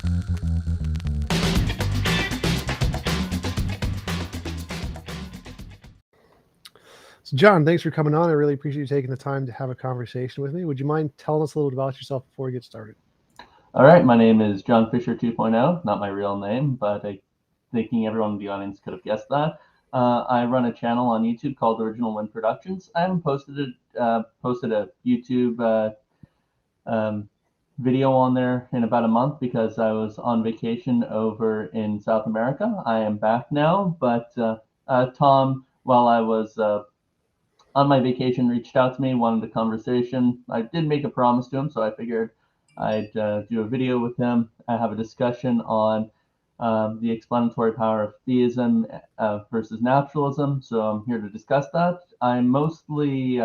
So, John, thanks for coming on. I really appreciate you taking the time to have a conversation with me. Would you mind telling us a little bit about yourself before we get started? All right, my name is John Fisher 2.0, not my real name, but thinking everyone in the audience could have guessed that. I run a channel on YouTube called Original Wind Productions. I haven't posted a YouTube video on there in about a month because I was on vacation over in South America. I am back now, but Tom, while I was on my vacation, reached out to me, wanted a conversation. I did make a promise to him, so I figured I'd do a video with him. I have a discussion on the explanatory power of theism versus naturalism. So I'm here to discuss that. I mostly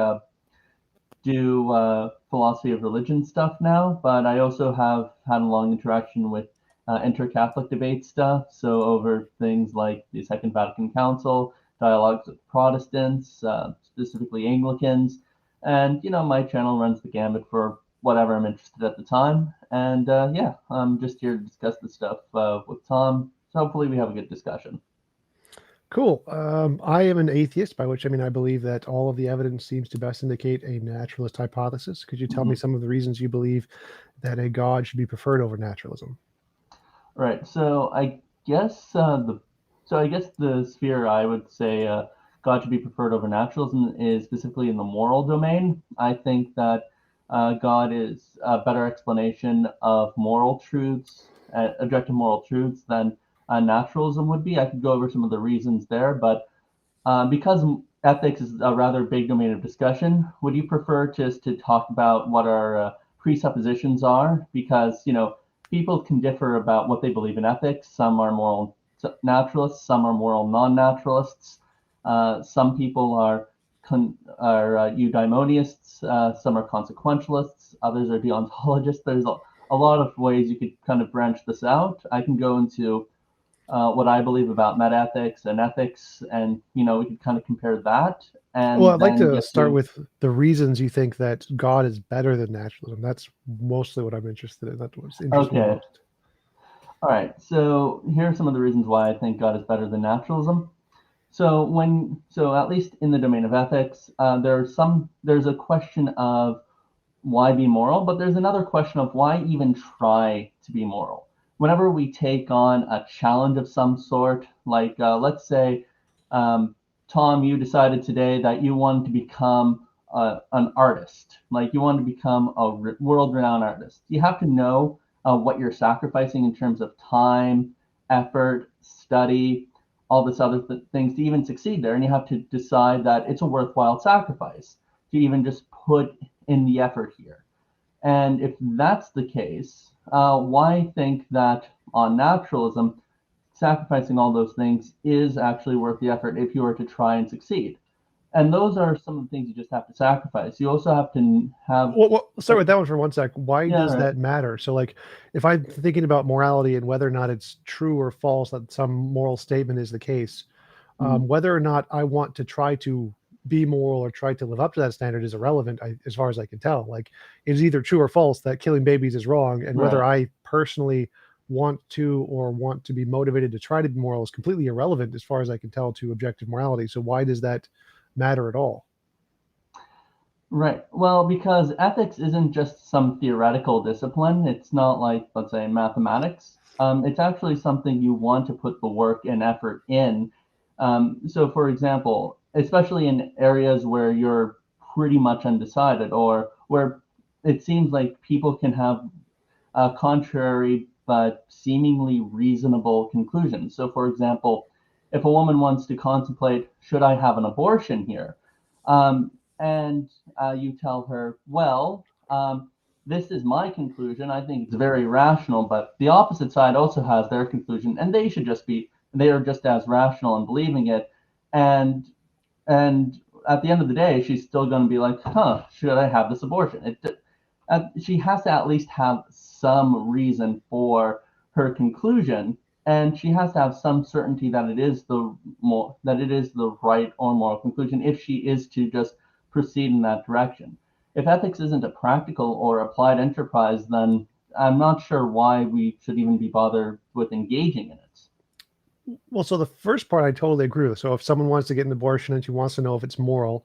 do philosophy of religion stuff now, but I also have had a long interaction with inter-Catholic debate stuff. So over things like the Second Vatican Council, dialogues with Protestants, specifically Anglicans, and my channel runs the gamut for whatever I'm interested at the time. And yeah, I'm just here to discuss this stuff with Tom. So hopefully we have a good discussion. Cool. I am an atheist, by which I mean I believe that all of the evidence seems to best indicate a naturalist hypothesis. Could you tell me some of the reasons you believe that a god should be preferred over naturalism? Right. So I guess the sphere I would say God should be preferred over naturalism is specifically in the moral domain. I think that God is a better explanation of moral truths, objective moral truths, than naturalism would be. I could go over some of the reasons there, but because ethics is a rather big domain of discussion, would you prefer just to talk about what our presuppositions are? Because, people can differ about what they believe in ethics. Some are moral naturalists, some are moral non-naturalists. Some people are eudaimonists, some are consequentialists, others are deontologists. There's a lot of ways you could kind of branch this out. I can go into what I believe about metaethics and ethics, and we could kind of compare that. And well, I'd like to start with the reasons you think that God is better than naturalism. That's mostly what I'm interested in. That's what's interesting okay. most. All right. So here are some of the reasons why I think God is better than naturalism. So at least in the domain of ethics, there's a question of why be moral, but there's another question of why even try to be moral. Whenever we take on a challenge of some sort, like let's say, Tom, you decided today that you wanted to become an artist, like you want to become a world-renowned artist. You have to know what you're sacrificing in terms of time, effort, study, all this other things to even succeed there. And you have to decide that it's a worthwhile sacrifice to even just put in the effort here. And if that's the case, why think that on naturalism, sacrificing all those things is actually worth the effort if you were to try and succeed? And those are some of the things you just have to sacrifice. You also have to have. Well, start with that one for 1 sec. Why does that matter? So, like, if I'm thinking about morality and whether or not it's true or false that some moral statement is the case, whether or not I want to try to be moral or try to live up to that standard is irrelevant, as far as I can tell. Like, it's either true or false that killing babies is wrong, and whether I personally want to be motivated to try to be moral is completely irrelevant as far as I can tell to objective morality. So why does that matter at all? Right. Well, because ethics isn't just some theoretical discipline. It's not like, let's say, mathematics. It's actually something you want to put the work and effort in. So, for example, especially in areas where you're pretty much undecided, or where it seems like people can have contrary but seemingly reasonable conclusions. So, for example, if a woman wants to contemplate, should I have an abortion here? And you tell her, well, this is my conclusion. I think it's very rational, but the opposite side also has their conclusion, and they are just as rational in believing it. And at the end of the day, she's still going to be like, should I have this abortion? She has to at least have some reason for her conclusion, and she has to have some certainty that it is the right or moral conclusion if she is to just proceed in that direction. If ethics isn't a practical or applied enterprise, then I'm not sure why we should even be bothered with engaging in it. Well, so the first part I totally agree with. So if someone wants to get an abortion and she wants to know if it's moral,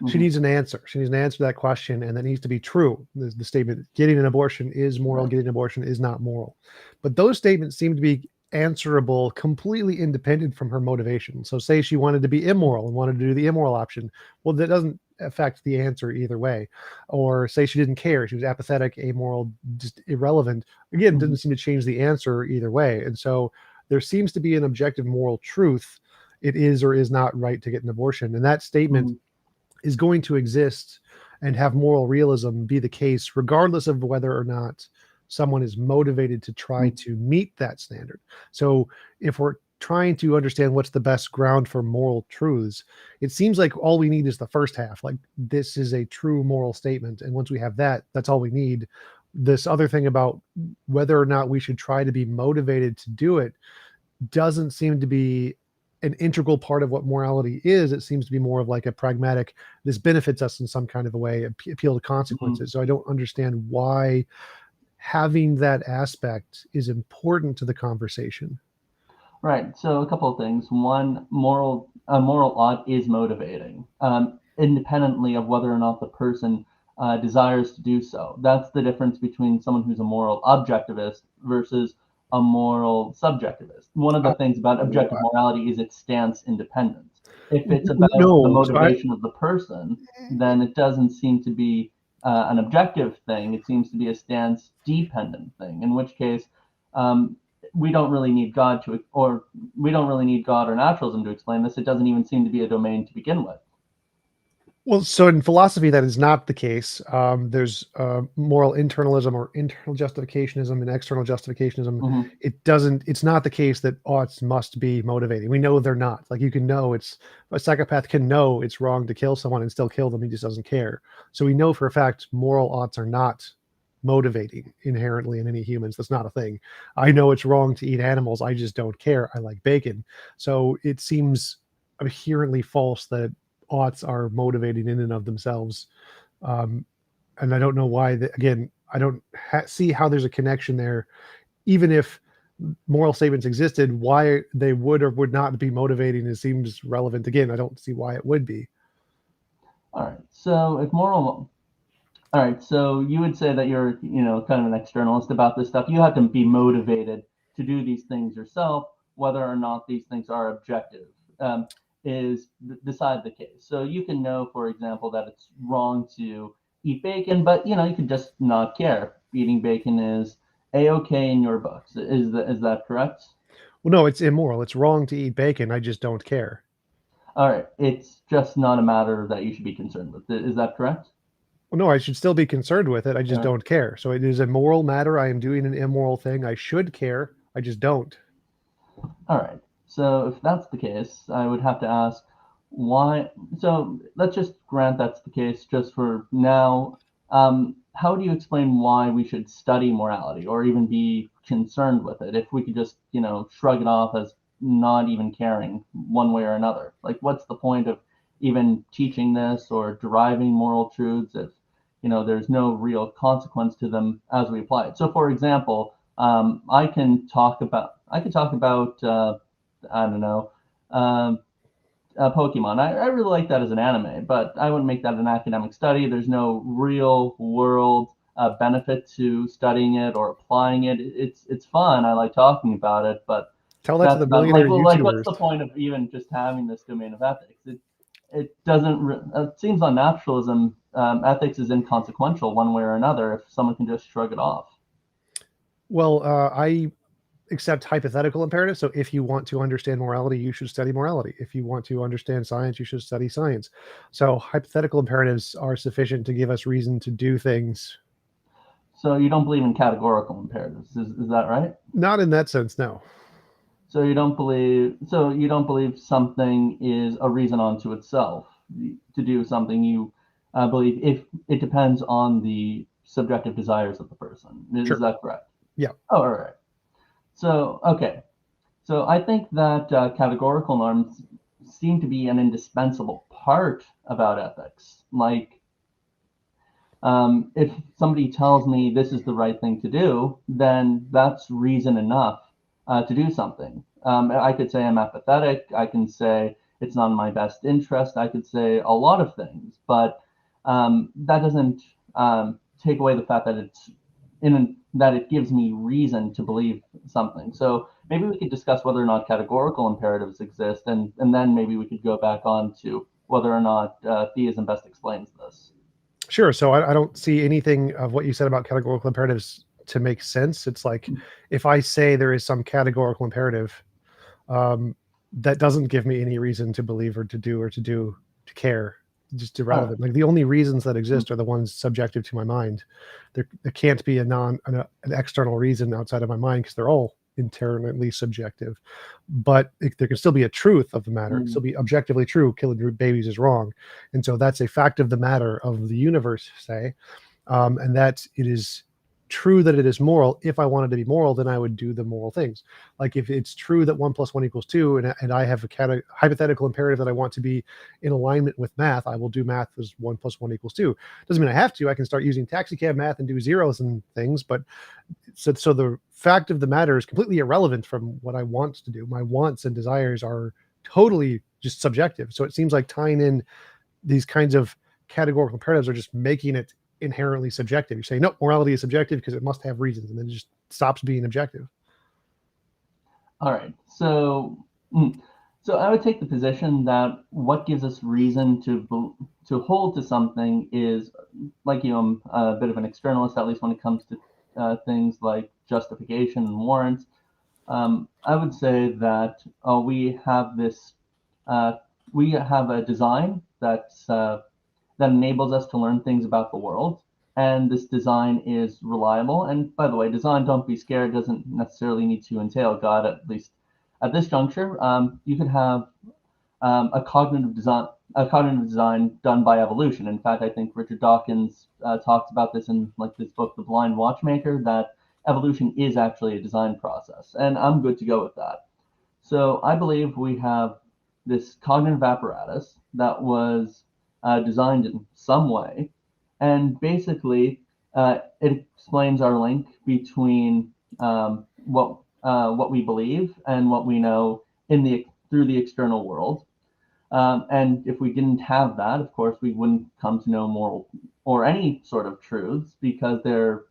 she needs an answer. She needs an answer to that question, and that needs to be true. The statement, getting an abortion is moral, getting an abortion is not moral. But those statements seem to be answerable completely independent from her motivation. So say she wanted to be immoral and wanted to do the immoral option. Well, that doesn't affect the answer either way. Or say she didn't care, she was apathetic, amoral, just irrelevant. Again, didn't seem to change the answer either way. And so there seems to be an objective moral truth. It is or is not right to get an abortion. And that statement is going to exist and have moral realism be the case, regardless of whether or not someone is motivated to try to meet that standard. So if we're trying to understand what's the best ground for moral truths, it seems like all we need is the first half. Like, this is a true moral statement. And once we have that, that's all we need. This other thing about whether or not we should try to be motivated to do it doesn't seem to be an integral part of what morality is. It seems to be more of like a pragmatic, this benefits us in some kind of a way, appeal to consequences. So I don't understand why having that aspect is important to the conversation. Right. So a couple of things. One, a moral ought is motivating, independently of whether or not the person desires to do so. That's the difference between someone who's a moral objectivist versus a moral subjectivist. One of the things about objective morality is it stance independent. If it's about the motivation of the person, then it doesn't seem to be an objective thing. It seems to be a stance dependent thing, in which case we don't really need God or naturalism to explain this. It doesn't even seem to be a domain to begin with. Well, so in philosophy, that is not the case. There's moral internalism or internal justificationism and external justificationism. It's not the case that oughts must be motivating. We know they're not. Like, you can know a psychopath can know it's wrong to kill someone and still kill them. He just doesn't care. So we know for a fact moral oughts are not motivating inherently in any humans. That's not a thing. I know it's wrong to eat animals. I just don't care. I like bacon. So it seems inherently false that oughts are motivating in and of themselves. And I don't know why. Again, I don't see how there's a connection there. Even if moral statements existed, why they would or would not be motivating, it seems relevant. Again, I don't see why it would be. All right. So so you would say that you're, kind of an externalist about this stuff. You have to be motivated to do these things yourself, whether or not these things are objective. Is beside the case. So you can know, for example, that it's wrong to eat bacon, but you could just not care. Eating bacon is a-okay in your books. Is that correct? Well, no, it's immoral. It's wrong to eat bacon. I just don't care. All right. It's just not a matter that you should be concerned with. Is that correct? Well, no, I should still be concerned with it. I just don't care. So it is a moral matter. I am doing an immoral thing. I should care. I just don't. All right. So if that's the case, I would have to ask why. So let's just grant that's the case just for now. How do you explain why we should study morality or even be concerned with it if we could just, shrug it off as not even caring one way or another? Like, what's the point of even teaching this or deriving moral truths if, there's no real consequence to them as we apply it? So, for example, I could talk about I don't know, Pokemon. I really like that as an anime, but I wouldn't make that an academic study. There's no real world benefit to studying it or applying it. It's fun. I like talking about it, but tell that to the billionaire YouTubers. Like, what's the point of even just having this domain of ethics? It doesn't. It seems on naturalism, ethics is inconsequential one way or another if someone can just shrug it off. Well, I accept hypothetical imperatives. So if you want to understand morality, you should study morality. If you want to understand science, you should study science. So hypothetical imperatives are sufficient to give us reason to do things. So you don't believe in categorical imperatives, is that right? Not in that sense, no. So you don't believe something is a reason unto itself to do something. You believe if it depends on the subjective desires of the person. Is that correct? Yeah. Oh, all right. So, okay. So I think that categorical norms seem to be an indispensable part about ethics. Like, If somebody tells me this is the right thing to do, then that's reason enough to do something. I could say I'm apathetic. I can say it's not in my best interest. I could say a lot of things, but that doesn't take away the fact that that it gives me reason to believe something. So maybe we could discuss whether or not categorical imperatives exist, and then maybe we could go back on to whether or not theism best explains this. Sure. So I don't see anything of what you said about categorical imperatives to make sense. It's like if I say there is some categorical imperative, that doesn't give me any reason to believe or to care, just irrelevant. Like the only reasons that exist are the ones subjective to my mind. There can't be an external reason outside of my mind because they're all internally subjective. But there can still be a truth of the matter. It can still be objectively true. Killing babies is wrong, and so that's a fact of the matter of the universe, say, and that it is true that it is moral. If I wanted to be moral, then I would do the moral things. Like if it's true that 1 + 1 = 2, and I have a hypothetical imperative that I want to be in alignment with math, I will do math as 1 + 1 = 2. Doesn't mean I have to. I can start using taxi cab math and do zeros and things, but so the fact of the matter is completely irrelevant from what I want to do. My wants and desires are totally just subjective. So it seems like tying in these kinds of categorical imperatives are just making it inherently subjective. You say, no, morality is subjective because it must have reasons, and then it just stops being objective. All right. So I would take the position that what gives us reason to hold to something is, like you, I'm a bit of an externalist, at least when it comes to things like justification and warrants. I would say that we have a design that enables us to learn things about the world. And this design is reliable. And by the way, design, don't be scared, doesn't necessarily need to entail God, at least at this juncture. You could have a cognitive design done by evolution. In fact, I think Richard Dawkins talks about this in like this book, The Blind Watchmaker, that evolution is actually a design process. And I'm good to go with that. So I believe we have this cognitive apparatus that was designed in some way, and basically it explains our link between what we believe and what we know through the external world. And if we didn't have that, of course, we wouldn't come to know moral or any sort of truths, because they're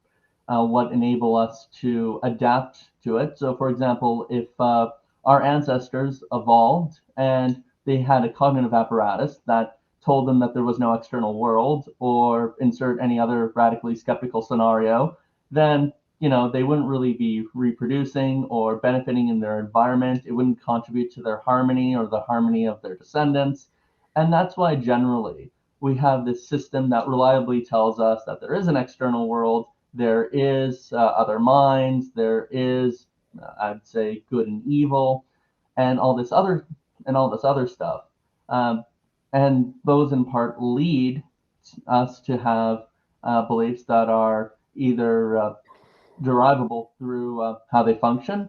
what enable us to adapt to it. So, for example, if our ancestors evolved and they had a cognitive apparatus that told them that there was no external world, or insert any other radically skeptical scenario, then they wouldn't really be reproducing or benefiting in their environment. It wouldn't contribute to their harmony or the harmony of their descendants. And that's why generally we have this system that reliably tells us that there is an external world, there is other minds, there is, I'd say, good and evil, and all this other stuff. And those in part lead us to have beliefs that are either derivable through how they function,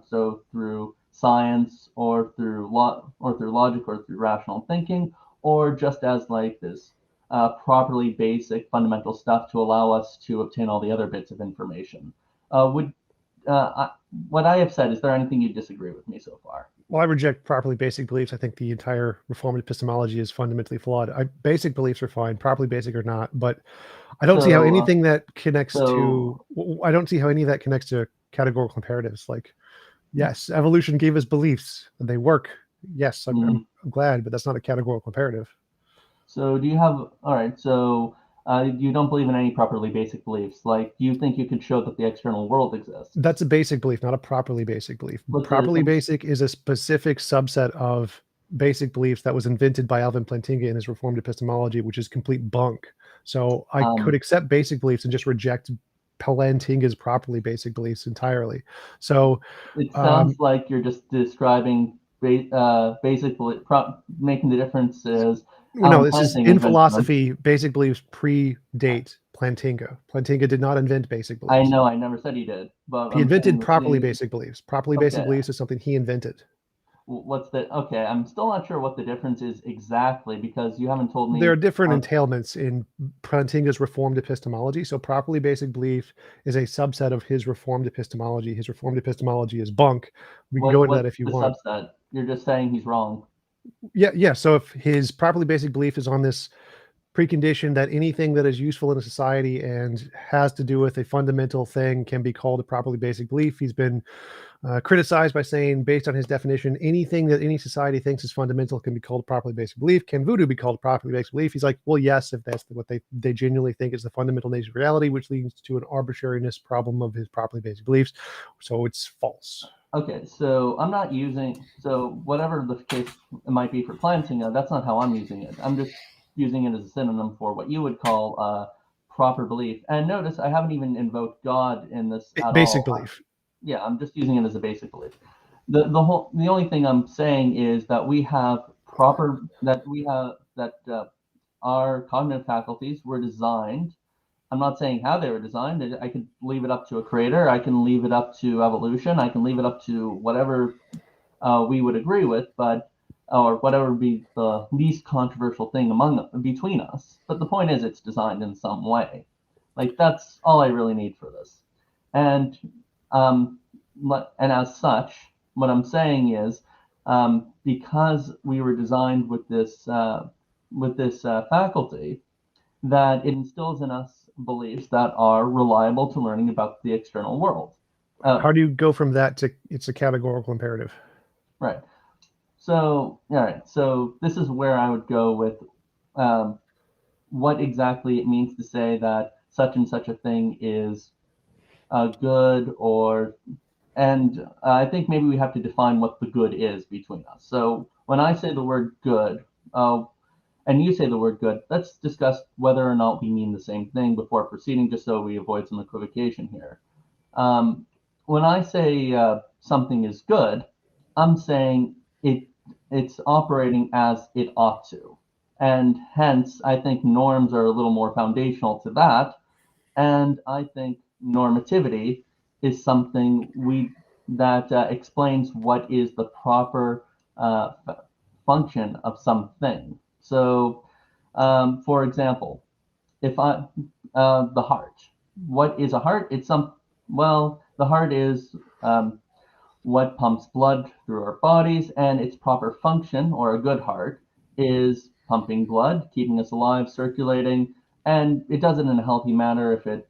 so through science or through logic or through rational thinking, or just as like this properly basic fundamental stuff to allow us to obtain all the other bits of information. What I have said, is there anything you disagree with me so far? Well, I reject properly basic beliefs. I think the entire Reformed epistemology is fundamentally flawed. Basic beliefs are fine, properly basic or not, but I don't see how anything that connects to. I don't see how any of that connects to categorical imperatives. Like, yes, evolution gave us beliefs, and they work. Yes, I'm glad, but that's not a categorical imperative. So, do you have? All right. So, you don't believe in any properly basic beliefs. Like, do you think you could show that the external world exists? That's a basic belief, not a properly basic belief. Properly basic is a specific subset of basic beliefs that was invented by Alvin Plantinga in his Reformed epistemology, which is complete bunk. So I could accept basic beliefs and just reject Plantinga's properly basic beliefs entirely. So it sounds like you're just describing basic belief. Making the difference is. No, this is in philosophy. Basic beliefs predate Plantinga. Plantinga did not invent basic beliefs. I know, I never said he did, but he invented properly basic beliefs. Properly basic beliefs is something he invented. what's the okay? I'm still not sure what the difference is exactly because you haven't told me. There are different entailments in Plantinga's reformed epistemology. So properly basic belief is a subset of his reformed epistemology. His reformed epistemology is bunk. We can go into that if you want. Subset? You're just saying he's wrong. Yeah. So if his properly basic belief is on this precondition that anything that is useful in a society and has to do with a fundamental thing can be called a properly basic belief, he's been criticized by saying, based on his definition, anything that any society thinks is fundamental can be called a properly basic belief. Can voodoo be called a properly basic belief? He's like, well, yes, if that's what they genuinely think is the fundamental nature of reality, which leads to an arbitrariness problem of his properly basic beliefs. So it's false. Okay, so I'm not using, so whatever the case it might be for Plantinga, that's not how I'm using it. I'm just using it as a synonym for what you would call proper belief. And notice I haven't even invoked God in this at basic all. Belief. Yeah, I'm just using it as a basic belief. The only thing I'm saying is that our cognitive faculties were designed. I'm not saying how they were designed. I could leave it up to a creator. I can leave it up to evolution. I can leave it up to whatever we would agree with, or whatever would be the least controversial thing between us. But the point is, it's designed in some way. Like that's all I really need for this. And as such, what I'm saying is, because we were designed with this faculty, that it instills in us beliefs that are reliable to learning about the external world. How do you go from that to it's a categorical imperative? Right. So, all right. So this is where I would go with what exactly it means to say that such and such a thing is good and I think maybe we have to define what the good is between us. So when I say the word good, and you say the word good, let's discuss whether or not we mean the same thing before proceeding, just so we avoid some equivocation here. When I say something is good, I'm saying it's operating as it ought to. And hence, I think norms are a little more foundational to that. And I think normativity is something that explains what is the proper function of something. So, for example, if the heart, what is a heart? The heart is what pumps blood through our bodies, and its proper function, or a good heart, is pumping blood, keeping us alive, circulating, and it does it in a healthy manner if it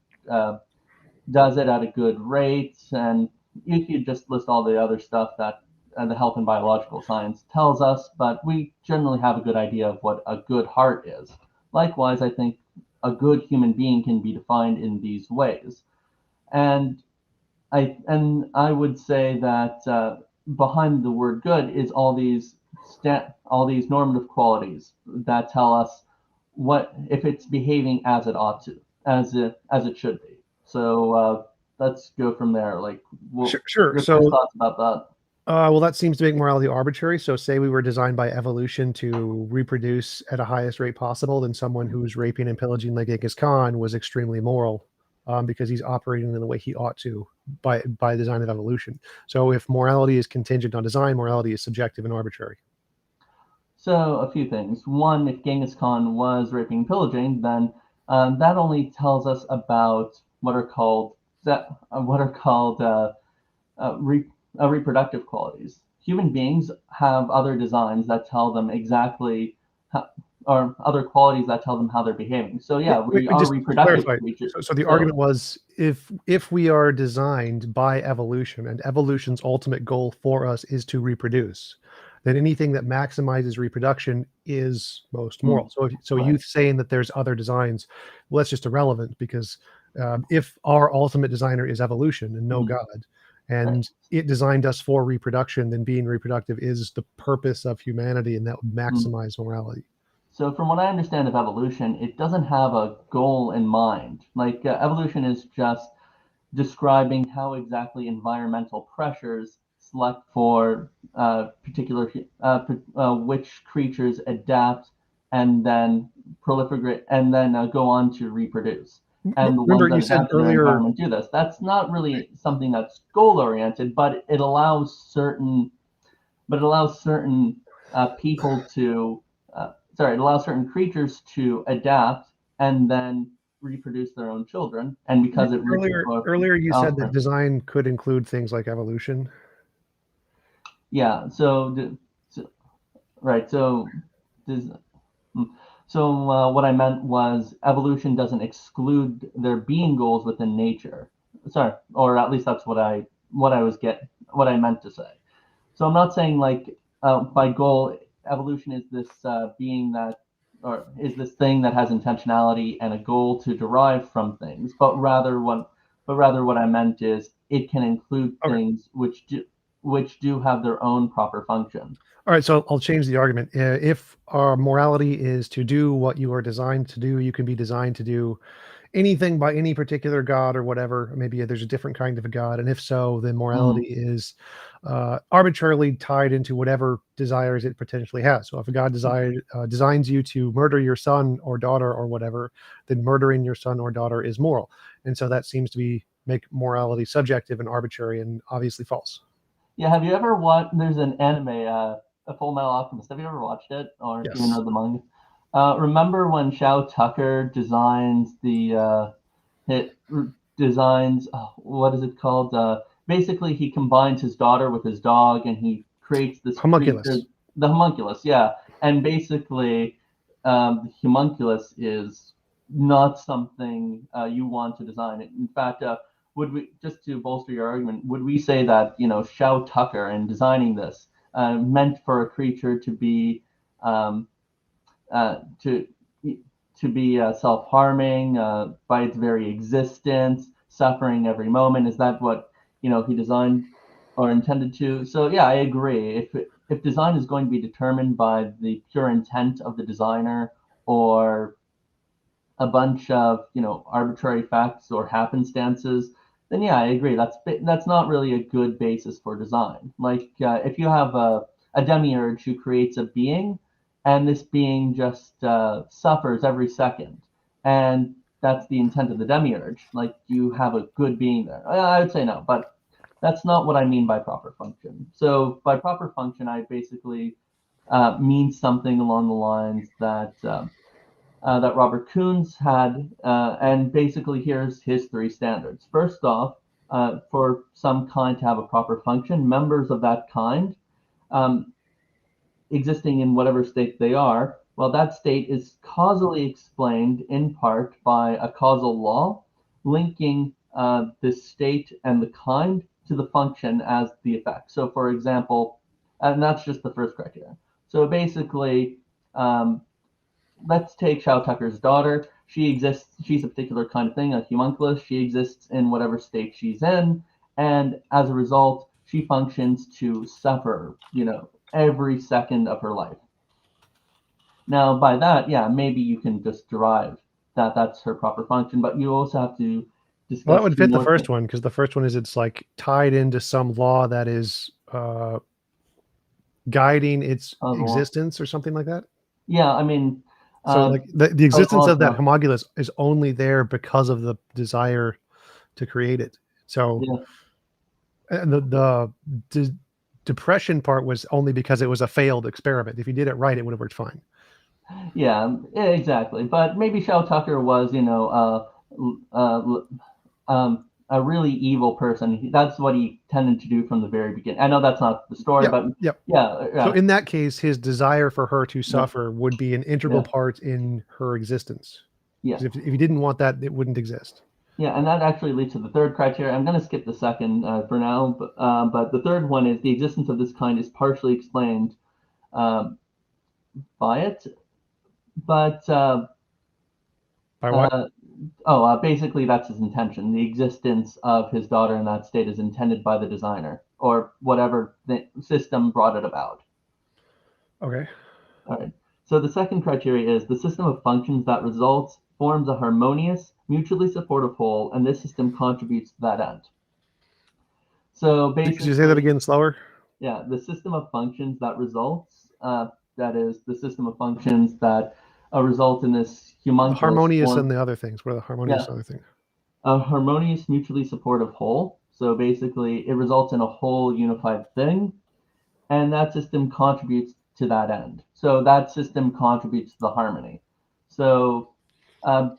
does it at a good rate. And you could just list all the other stuff that the health and biological science tells us, but we generally have a good idea of what a good heart is. Likewise, I think a good human being can be defined in these ways. And I would say that behind the word good is all these normative qualities that tell us what if it's behaving as it ought to, as it should be. So let's go from there. Like, sure. So thoughts about that? Well, that seems to make morality arbitrary. So say we were designed by evolution to reproduce at a highest rate possible, then someone who's raping and pillaging like Genghis Khan was extremely moral because he's operating in the way he ought to by design of evolution. So if morality is contingent on design, morality is subjective and arbitrary. So a few things. One, if Genghis Khan was raping and pillaging, then that only tells us about what are called reproductive qualities. Human beings have other designs that tell them exactly, or other qualities that tell them how they're behaving. So yeah, we are reproductive creatures. So the argument was, if we are designed by evolution, and evolution's ultimate goal for us is to reproduce, then anything that maximizes reproduction is most moral. So right. You saying that there's other designs, well, that's just irrelevant, because if our ultimate designer is evolution and no God, and it designed us for reproduction, then being reproductive is the purpose of humanity, and that would maximize morality. So from what I understand of evolution, it doesn't have a goal in mind. Like evolution is just describing how exactly environmental pressures select for particular which creatures adapt and then proliferate and then go on to reproduce. And the remember, ones that adapt in their environment do this. That's not really something that's goal oriented, but it allows certain but it allows certain people to, it allows certain creatures to adapt and then reproduce their own children. And because it reaches Earlier you said that offspring. design could include things like evolution. Yeah. Right. What I meant was evolution doesn't exclude there being goals within nature. Sorry, or at least that's what I meant to say. So I'm not saying like by goal evolution is this being that, or is this thing that has intentionality and a goal to derive from things, but rather what I meant is it can include things which do have their own proper function. All right, so I'll change the argument. If our morality is to do what you are designed to do, you can be designed to do anything by any particular god or whatever. Maybe there's a different kind of a god, and if so, then morality is arbitrarily tied into whatever desires it potentially has. So if a god designs you to murder your son or daughter or whatever, then murdering your son or daughter is moral, and so that seems to make morality subjective and arbitrary and obviously false. Yeah, have you ever watched? There's an anime, A Full Metal Alchemist. Have you ever watched it or Yes. even read the manga? Remember when Shao Tucker designs what is it called? Basically, he combines his daughter with his dog, and he creates this Homunculus. creature, the homunculus. Yeah, and basically, the homunculus is not something you want to design. In fact, would we, just to bolster your argument, would we say that Shao Tucker in designing this meant for a creature to be self-harming by its very existence, suffering every moment? Is that what he designed or intended to? So yeah, I agree. If design is going to be determined by the pure intent of the designer or a bunch of arbitrary facts or happenstances, then yeah, I agree. That's not really a good basis for design. Like if you have a demiurge who creates a being, and this being just suffers every second, and that's the intent of the demiurge. Like you have a good being there. I would say no, but that's not what I mean by proper function. So by proper function, I basically mean something along the lines that Robert Koons had, and basically here's his three standards. First off, for some kind to have a proper function, members of that kind existing in whatever state they are, well, that state is causally explained in part by a causal law linking the state and the kind to the function as the effect. So for example, and that's just the first criteria. So basically, let's take Shao Tucker's daughter. She's a particular kind of thing, a homunculus. She exists in whatever state she's in, and as a result, she functions to suffer, every second of her life. Now, by that, yeah, maybe you can just derive that that's her proper function, but you also have to discuss. Well, that would fit the first one, because the first one is it's like tied into some law that is guiding its existence or something like that. Yeah, I mean, so like the existence of that homunculus is only there because of the desire to create it. So and the depression part was only because it was a failed experiment. If you did it right, it would have worked fine. Yeah, exactly. But maybe Shao Tucker was, a really evil person. That's what he tended to do from the very beginning. I know that's not the story, but yeah. So in that case, his desire for her to suffer would be an integral part in her existence. Yeah. If he didn't want that, it wouldn't exist. Yeah, and that actually leads to the third criteria. I'm going to skip the second for now, but the third one is the existence of this kind is partially explained by it, but by what? Basically that's his intention. The existence of his daughter in that state is intended by the designer or whatever the system brought it about. Okay. All right. So the second criteria is the system of functions that results forms a harmonious, mutually supportive whole, and this system contributes to that end. So basically, could you say that again slower? Yeah, the system of functions that results, that is the system of functions that result in this homunculus. The harmonious and the other things. What are the harmonious other things? A harmonious, mutually supportive whole. So basically, it results in a whole unified thing. and that system contributes to that end. So that system contributes to the harmony. So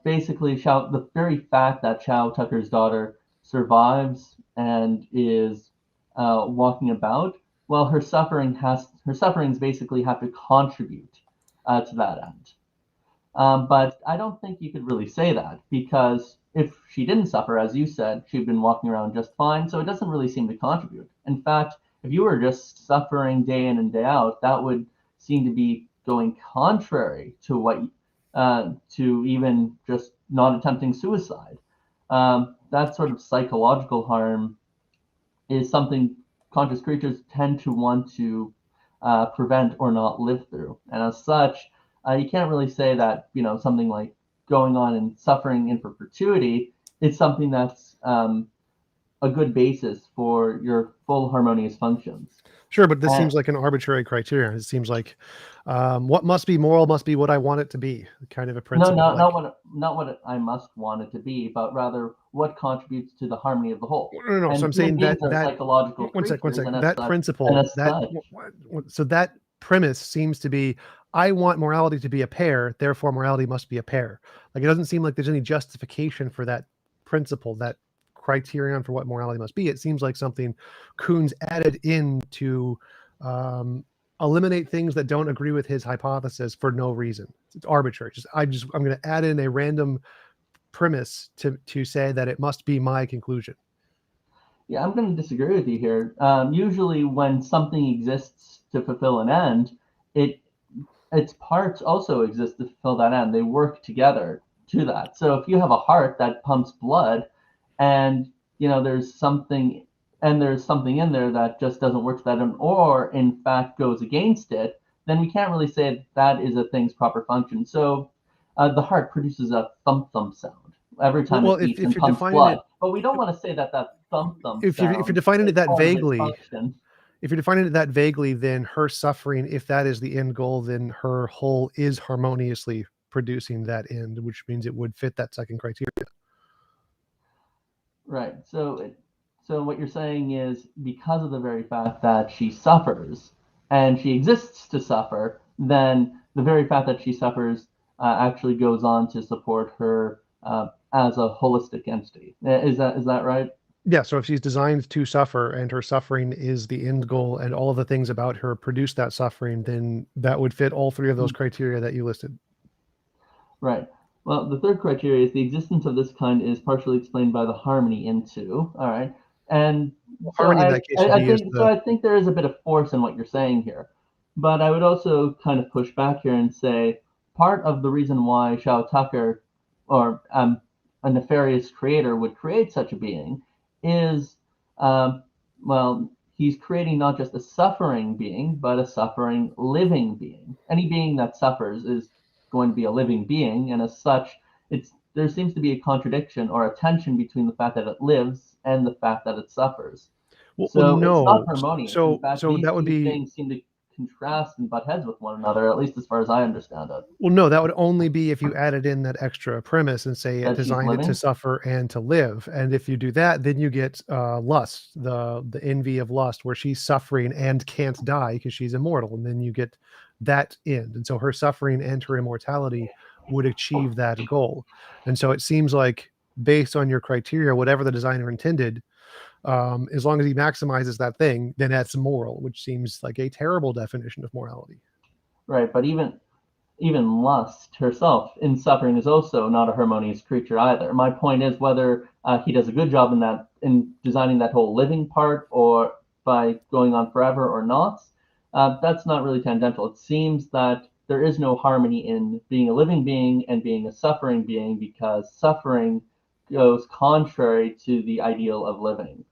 basically, the very fact that Chow Tucker's daughter survives and is walking about, well, her sufferings basically have to contribute to that end. But I don't think you could really say that, because if she didn't suffer, as you said, she'd been walking around just fine. So it doesn't really seem to contribute. In fact, if you were just suffering day in and day out, that would seem to be going contrary to what to even just not attempting suicide. That sort of psychological harm is something conscious creatures tend to want to prevent or not live through. And as such, you can't really say that, something like going on and suffering in perpetuity is something that's a good basis for your full harmonious functions. Sure, but this seems like an arbitrary criterion. It seems like what must be moral must be what I want it to be, kind of a principle. No, not what I must want it to be, but rather what contributes to the harmony of the whole. No. So I'm saying that psychological one sec. That principle, so that premise seems to be, I want morality to be a pair, therefore morality must be a pair. Like, it doesn't seem like there's any justification for that principle, that criterion for what morality must be. It seems like something Kuhn's added in to eliminate things that don't agree with his hypothesis for no reason. It's arbitrary. I'm going to add in a random premise to say that it must be my conclusion. Yeah, I'm going to disagree with you here. Usually when something exists to fulfill an end, its parts also exist to fulfill that end. They work together to that. So if you have a heart that pumps blood, and there's something in there that just doesn't work to that end, or in fact goes against it, then we can't really say that is a thing's proper function. So the heart produces a thump thump sound every time it beats and pumps blood. But we don't want to say that thump thump sound. If you're defining it that vaguely, if you're defining it that vaguely, then her suffering, if that is the end goal, then her whole is harmoniously producing that end, which means it would fit that second criteria. Right. So what you're saying is, because of the very fact that she suffers and she exists to suffer, then the very fact that she suffers actually goes on to support her as a holistic entity. Is that right? Yeah. So if she's designed to suffer and her suffering is the end goal and all of the things about her produce that suffering, then that would fit all three of those criteria that you listed. Right. Well, the third criteria is the existence of this kind is partially explained by the harmony into. All right. And harmony in that case I think there is a bit of force in what you're saying here. But I would also kind of push back here and say part of the reason why Chow Tucker, or a nefarious creator, would create such a being is, he's creating not just a suffering being, but a suffering living being. Any being that suffers is going to be a living being, and as such, there seems to be a contradiction or a tension between the fact that it lives and the fact that it suffers. It's not harmonious. In fact, these that would be things seem to contrast and butt heads with one another, at least as far as I understand it. Well, no, that would only be if you added in that extra premise and say it designed it to suffer and to live. And if you do that, then you get lust, the envy of lust, where she's suffering and can't die because she's immortal, and then you get that end. And so her suffering and her immortality would achieve that goal. And so it seems like, based on your criteria, whatever the designer intended, as long as he maximizes that thing, then that's moral, which seems like a terrible definition of morality. Right, but even lust herself in suffering is also not a harmonious creature either. My point is whether he does a good job in designing that whole living part, or by going on forever or not, that's not really tangential. It seems that there is no harmony in being a living being and being a suffering being, because suffering goes contrary to the ideal of living.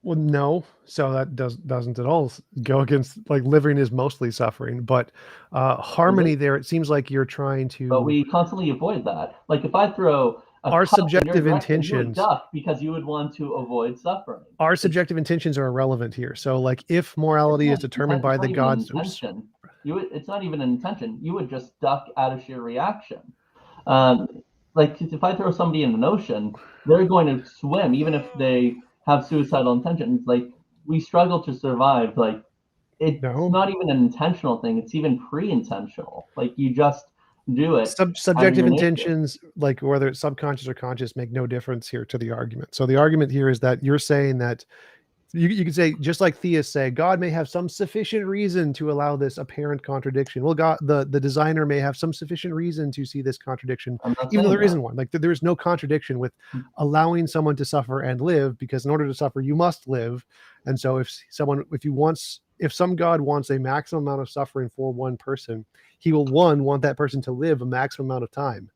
Well, no. So that doesn't at all go against, like, living is mostly suffering, but harmony there, it seems like you're trying to. But we constantly avoid that. Like, if I throw our subjective intentions, you would duck because you would want to avoid suffering. Our subjective intentions are irrelevant here. So, like, if morality is determined by the gods, it's not even an intention. You would just duck out of sheer reaction. Like, if I throw somebody in an ocean, they're going to swim even if they have suicidal intentions. Like, we struggle to survive, like, it's No. not even an intentional thing. It's even pre-intentional. Like you just do it. Subjective intentions, like whether it's subconscious or conscious, make no difference here to the argument. So the argument here is that you're saying that you could say, just like theists say, God may have some sufficient reason to allow this apparent contradiction. Well, God, the designer may have some sufficient reason to see this contradiction, even though there isn't one. Like there is no contradiction with allowing someone to suffer and live, because in order to suffer, you must live. And so if some God wants a maximum amount of suffering for one person, he will want that person to live a maximum amount of time,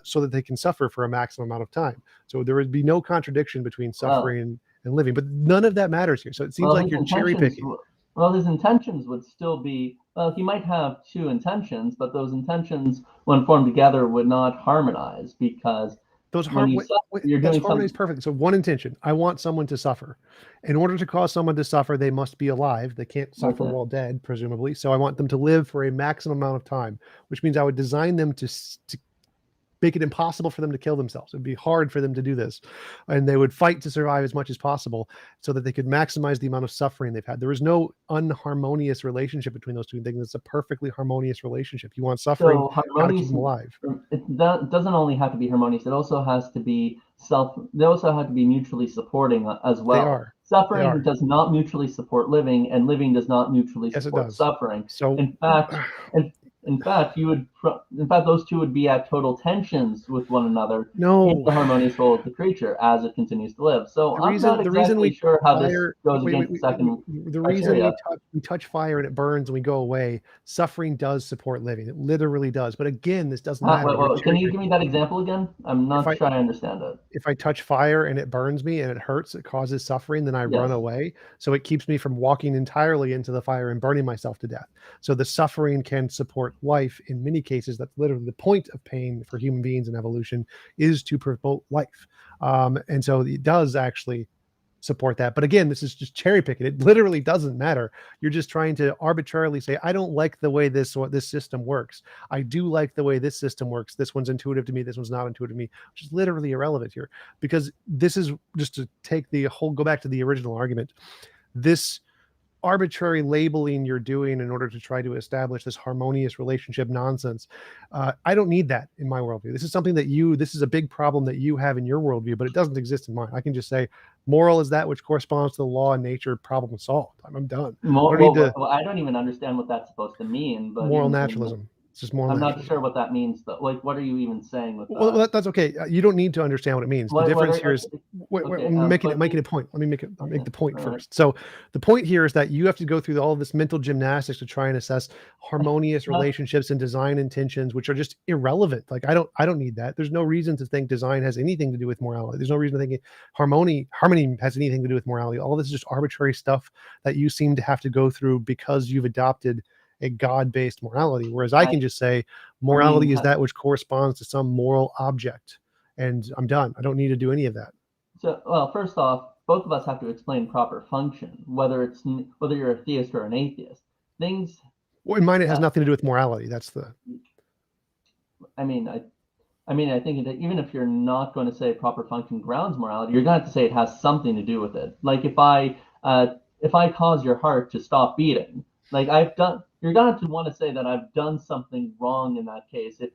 so that they can suffer for a maximum amount of time. So there would be no contradiction between suffering and living, but none of that matters here. So it seems like you're cherry picking. Well, his intentions would still be, well, he might have two intentions, but those intentions, when formed together, would not harmonize, because that's harmonized perfectly. So one intention, I want someone to suffer. In order to cause someone to suffer, they must be alive. They can't suffer while dead, presumably. So I want them to live for a maximum amount of time, which means I would design them to make it impossible for them to kill themselves. It'd be hard for them to do this, and they would fight to survive as much as possible so that they could maximize the amount of suffering they've had. There is no unharmonious relationship between those two things. It's a perfectly harmonious relationship. You want suffering, so gotta keep them alive. It doesn't only have to be harmonious. It also has to be they also have to be mutually supporting as well. They are. Suffering does not mutually support living, and living does not mutually support suffering. So in fact, those two would be at total tensions with one another in the harmonious role of the creature as it continues to live. So I'm not exactly sure how this goes against the second criteria. The reason we touch fire and it burns and we go away, suffering does support living. It literally does. But again, this doesn't matter. Can you give me that example again? I'm not sure I understand it. If I touch fire and it burns me and it hurts, it causes suffering, then I run away. So it keeps me from walking entirely into the fire and burning myself to death. So the suffering can support life in many cases. That's literally the point of pain for human beings in evolution, is to promote life. And so it does actually support that. But again, this is just cherry picking. It literally doesn't matter. You're just trying to arbitrarily say, I don't like the way this system works. I do like the way this system works. This one's intuitive to me. This one's not intuitive to me, which is literally irrelevant here, because this is just to take go back to the original argument. This arbitrary labeling you're doing in order to try to establish this harmonious relationship nonsense. I don't need that in my worldview. This is something that this is a big problem that you have in your worldview, but it doesn't exist in mine. I can just say moral is that which corresponds to the law and nature, problem solved. I'm done. I don't even understand what that's supposed to mean. But moral naturalism. It's just moral naturalism. Not sure what that means, though. Like, what are you even saying with that? Well, that's okay. You don't need to understand what it means. The difference here is making a point. Let me make the point first. So the point here is that you have to go through all of this mental gymnastics to try and assess harmonious relationships and design intentions, which are just irrelevant. Like I don't need that. There's no reason to think design has anything to do with morality. There's no reason to think harmony has anything to do with morality. All this is just arbitrary stuff that you seem to have to go through because you've adopted a God-based morality, whereas I can just say morality is that which corresponds to some moral object, and I'm done. I don't need to do any of that. So, well, first off, both of us have to explain proper function, whether you're a theist or an atheist. In mine, it has nothing to do with morality. That's the. I think that even if you're not going to say proper function grounds morality, you're going to have to say it has something to do with it. Like if I cause your heart to stop beating, like you're going to have to want to say that I've done something wrong in that case if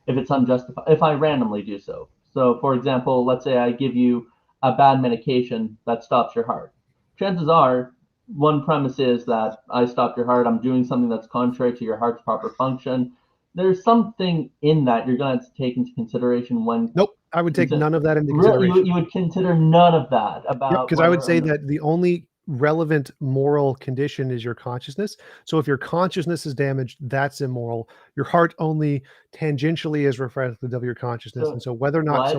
it's unjustified, if I randomly do so. So, for example, let's say I give you a bad medication that stops your heart. Chances are, one premise is that I stopped your heart. I'm doing something that's contrary to your heart's proper function. There's something in that you're going to have to take into consideration when. Nope, I would take none of that into consideration. You would consider none of that about. Because I would say that the only relevant moral condition is your consciousness. So if your consciousness is damaged, that's immoral. Your heart only tangentially is reflective of your consciousness. And so whether or not,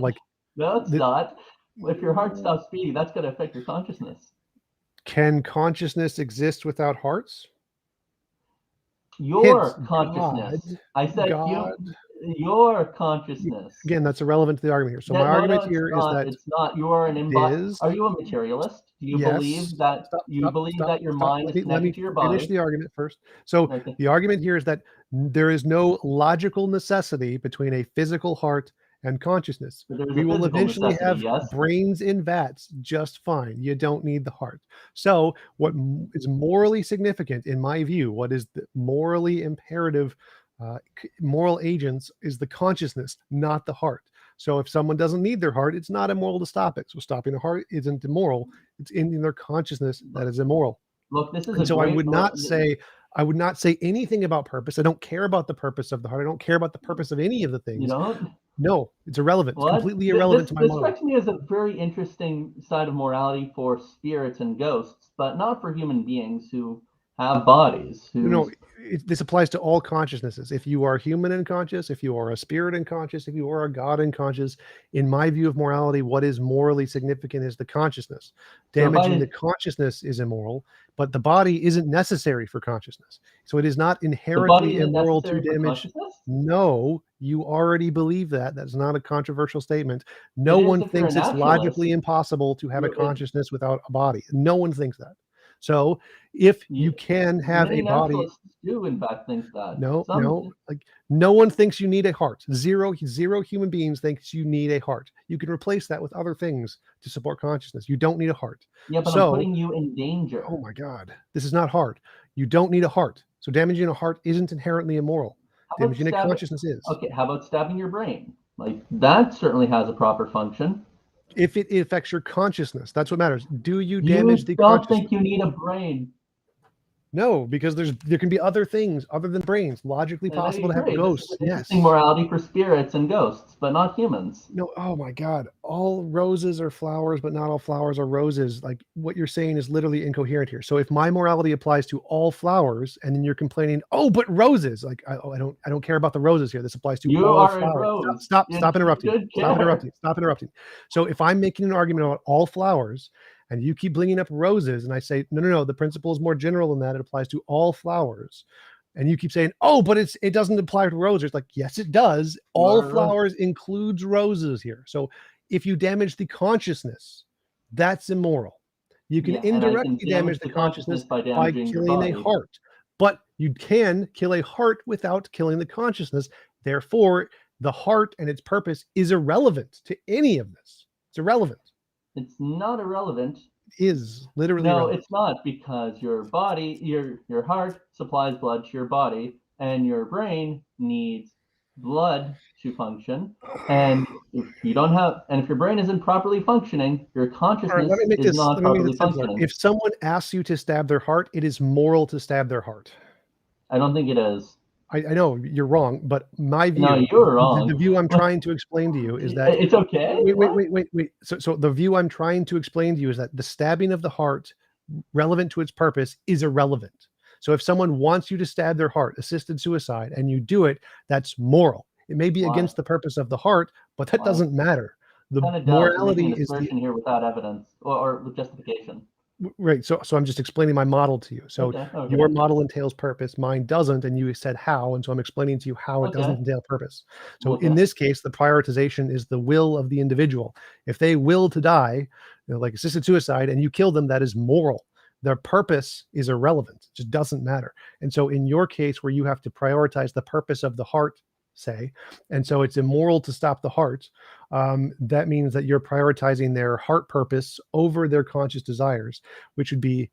no, it's not. If your heart stops beating, that's going to affect your consciousness. Can consciousness exist without hearts? Your consciousness. I said your consciousness. Again, that's irrelevant to the argument here. So my argument here is that it's not. You are an embodied. Are you a materialist? Do you believe that your mind is connected to your body? Finish the argument first. So the argument here is that there is no logical necessity between a physical heart and consciousness. There's We a will physical eventually necessity, have yes? brains in vats just fine. You don't need the heart. So what is morally significant in my view, what is the morally imperative moral agents is the consciousness, not the heart. So if someone doesn't need their heart, it's not immoral to stop it. So stopping the heart isn't immoral. It's ending their consciousness that is immoral. Look, this is And a so great. I would not say anything about purpose. I don't care about the purpose of the heart. I don't care about the purpose of any of the You things. know, No, it's irrelevant. It's what? completely irrelevant to my This model. strikes me as a very interesting side of morality for spirits and ghosts, but not for human beings who have bodies. No, this applies to all consciousnesses. If you are human and conscious, if you are a spirit and conscious, if you are a God and conscious, in my view of morality, what is morally significant is the consciousness. Damaging the consciousness is immoral, but the body isn't necessary for consciousness. So it is not inherently immoral to damage. No, you already believe that. That's not a controversial statement. No one thinks it's logically impossible to have a consciousness without a body. No one thinks that. So if you can have a body, naturalists do in fact think that. no, like no one thinks you need a heart. Zero human beings thinks you need a heart. You can replace that with other things to support consciousness. You don't need a heart. Yeah, but I'm putting you in danger. Oh my God, this is not hard. You don't need a heart. So damaging a heart isn't inherently immoral. Damaging a consciousness is. Okay, how about stabbing your brain? Like that certainly has a proper function. If it affects your consciousness, that's what matters. Do you damage the consciousness? You don't think you need a brain? No, because there can be other things other than brains logically possible to have ghosts. Yes. Morality for spirits and ghosts, but not humans. No, oh my God. All roses are flowers, but not all flowers are roses. Like what you're saying is literally incoherent here. So if my morality applies to all flowers and then you're complaining, oh, but roses, like I don't care about the roses here. This applies to all flowers. Stop interrupting. Stop interrupting. So if I'm making an argument about all flowers, and you keep bringing up roses, and I say, no, the principle is more general than that. It applies to all flowers. And you keep saying, oh, but it doesn't apply to roses. Like, yes, it does. All flowers includes roses here. So if you damage the consciousness, that's immoral. You can indirectly damage the consciousness by killing a heart. But you can kill a heart without killing the consciousness. Therefore, the heart and its purpose is irrelevant to any of this. It's irrelevant. It's not irrelevant. It is literally no, irrelevant. It's not, because your body, your heart supplies blood to your body, and your brain needs blood to function. And if you don't have, and if your brain isn't properly functioning, your consciousness is not properly functioning. If someone asks you to stab their heart, it is moral to stab their heart. I don't think it is. I know you're wrong, but my view, no, you're wrong. The view I'm trying to explain to you is that it's okay. Wait. So the view I'm trying to explain to you is that the stabbing of the heart, relevant to its purpose, is irrelevant. So if someone wants you to stab their heart, assisted suicide, and you do it, that's moral. It may be against the purpose of the heart, but that doesn't matter. The morality is here without evidence or with justification. Right. So I'm just explaining my model to you. So your model entails purpose, mine doesn't, and you said how, and so I'm explaining to you how it doesn't entail purpose. So in this case, the prioritization is the will of the individual. If they will to die, like assisted suicide, and you kill them, that is moral. Their purpose is irrelevant. It just doesn't matter. And so in your case, where you have to prioritize the purpose of the heart, say, and so it's immoral to stop the heart, that means that you're prioritizing their heart purpose over their conscious desires, which would be,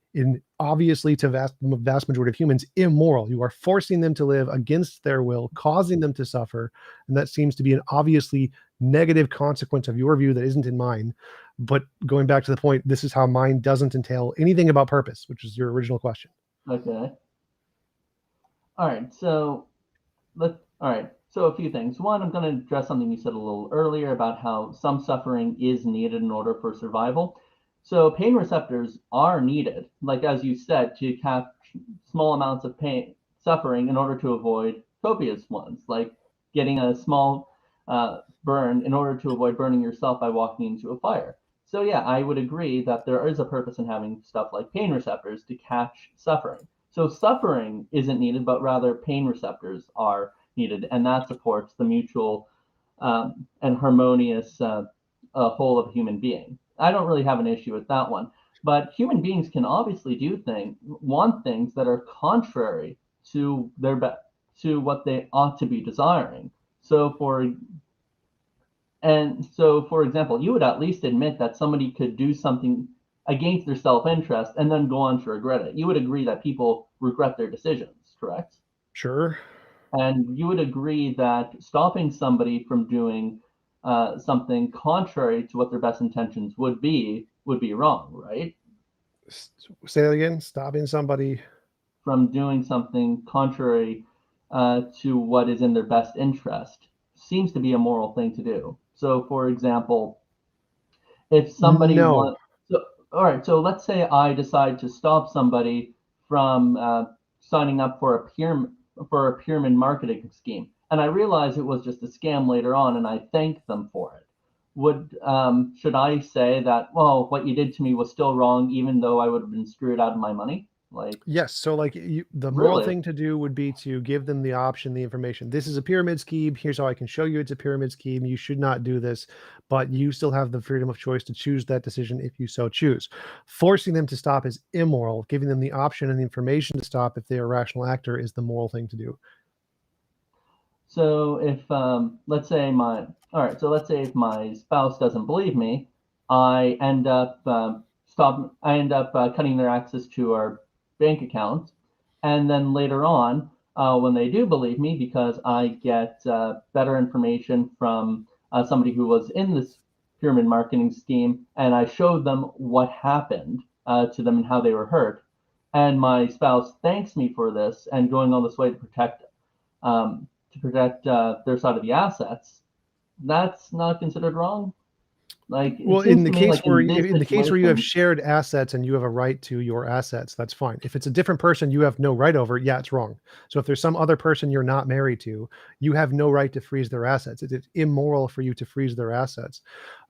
obviously to vast majority of humans, immoral. You are forcing them to live against their will, causing them to suffer, and that seems to be an obviously negative consequence of your view that isn't in mine. But going back to the point, this is how mine doesn't entail anything about purpose, which is your original question. Okay. All right. So So a few things. One, I'm going to address something you said a little earlier about how some suffering is needed in order for survival. So pain receptors are needed, like as you said, to catch small amounts of suffering in order to avoid copious ones, like getting a small burn in order to avoid burning yourself by walking into a fire. So yeah, I would agree that there is a purpose in having stuff like pain receptors to catch suffering. So suffering isn't needed, but rather pain receptors are needed, and that supports the mutual and harmonious whole of a human being. I don't really have an issue with that one, but human beings can obviously want things that are contrary to to what they ought to be desiring. So And so, for example, you would at least admit that somebody could do something against their self-interest and then go on to regret it. You would agree that people regret their decisions, correct? Sure. And you would agree that stopping somebody from doing something contrary to what their best intentions would be wrong, right? Say that again. Stopping somebody from doing something contrary to what is in their best interest seems to be a moral thing to do. So, for example, if somebody No. wants, so, all right, so let's say I decide to stop somebody from signing up for a pyramid marketing scheme, and I realize it was just a scam later on, and I thank them for it. Should I say that, well, what you did to me was still wrong, even though I would have been screwed out of my money? Like, Yes. So like the moral really? thing to do would be to give them the option, the information. This is a pyramid scheme. Here's how I can show you it's a pyramid scheme. You should not do this, but you still have the freedom of choice to choose that decision if you so choose. Forcing them to stop is immoral. Giving them the option and the information to stop if they're a rational actor is the moral thing to do. So if let's say if my spouse doesn't believe me, I end up cutting their access to our bank account, and then later on, when they do believe me, because I get better information from somebody who was in this pyramid marketing scheme, and I showed them what happened to them and how they were hurt, and my spouse thanks me for this and going all this way um, to protect their side of the assets, that's not considered wrong. Like it Well, seems to me like in this in the case where you have situation, shared assets and you have a right to your assets, that's fine. If it's a different person you have no right over, yeah, it's wrong. So if there's some other person you're not married to, you have no right to freeze their assets. It's immoral for you to freeze their assets.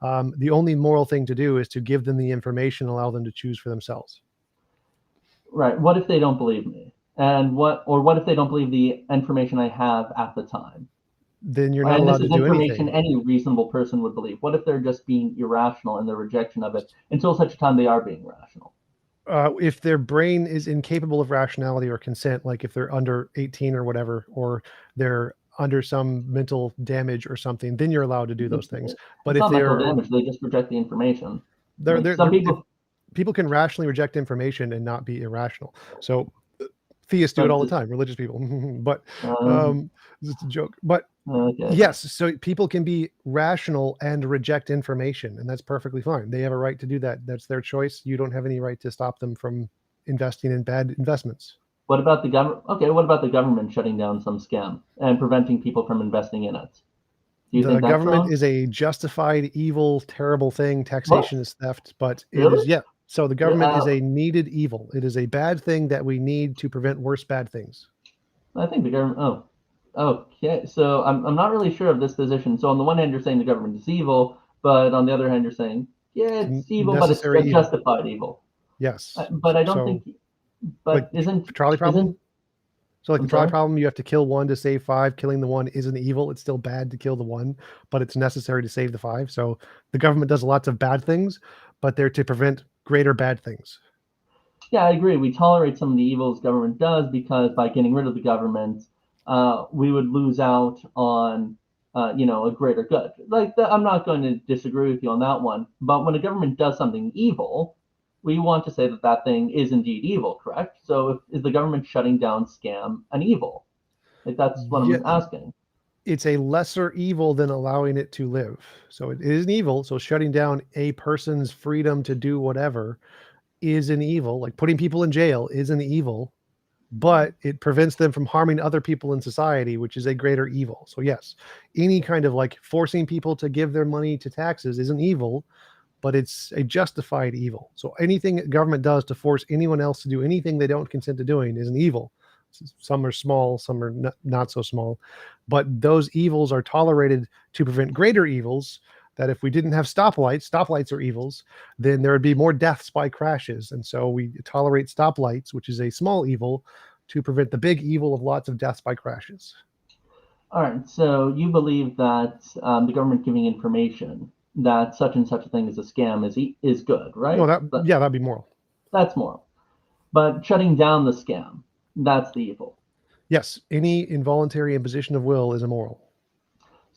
The only moral thing to do is to give them the information, allow them to choose for themselves. right? What if they don't believe me? And what if they don't believe the information I have at the time? Then you're not And this allowed to is do information anything. any reasonable person would believe. What if they're just being irrational in their rejection of it until such time they are being rational? If their brain is incapable of rationality or consent, like if they're under 18 or whatever, or they're under some mental damage or something, then you're allowed to do those It's, things. But it's if not mental they're damage; they just reject the information. Like some they're if people, people can rationally reject information and not be irrational. So theists do it but all the time, religious people. But um, um, it's a joke. But okay. yes, so people can be rational and reject information, and that's perfectly fine. They have a right to do that. That's their choice. You don't have any right to stop them from investing in bad investments. What about the government? Okay, what about the government shutting down some scam and preventing people from investing in it? Do you The think that's government wrong? is a justified, evil, terrible thing. What? Taxation is theft, but it Really? is, yeah. So the Really? government is a needed evil. It is a bad thing that we need to prevent worse bad things. I think the government. Oh, okay. So I'm not really sure of this position. So on the one hand, you're saying the government is evil, but on the other hand, you're saying yeah, It's it's evil, but it's necessary evil. justified evil. Yes. But I don't So think. like But isn't trolley problem. isn't So like the I'm trolley sorry. problem, you have to kill one to save five. Killing the one isn't evil. It's still bad to kill the one, but it's necessary to save the five. So the government does lots of bad things, but they're to prevent greater bad things. Yeah, I agree. We tolerate some of the evils government does because by getting rid of the government, we would lose out on, a greater good. I'm not going to disagree with you on that one. But when a government does something evil, we want to say that that thing is indeed evil, correct? So is the government shutting down scam an evil? Like that's what Yeah, I'm asking. it's a lesser evil than allowing it to live. So it is an evil. So shutting down a person's freedom to do whatever is an evil. Like putting people in jail is an evil, but it prevents them from harming other people in society, which is a greater evil. So yes, any kind of like forcing people to give their money to taxes is an evil, but it's a justified evil. So anything that government does to force anyone else to do anything they don't consent to doing is an evil. Some are small, some are not so small, but those evils are tolerated to prevent greater evils. That if we didn't have stoplights are evils, then there would be more deaths by crashes. And so we tolerate stoplights, which is a small evil, to prevent the big evil of lots of deaths by crashes. All right. So you believe that the government giving information that such and such a thing is a scam is good, Well, right? But yeah, that'd be moral. that's moral. But shutting down the scam, that's the evil. Yes, any involuntary imposition of will is immoral.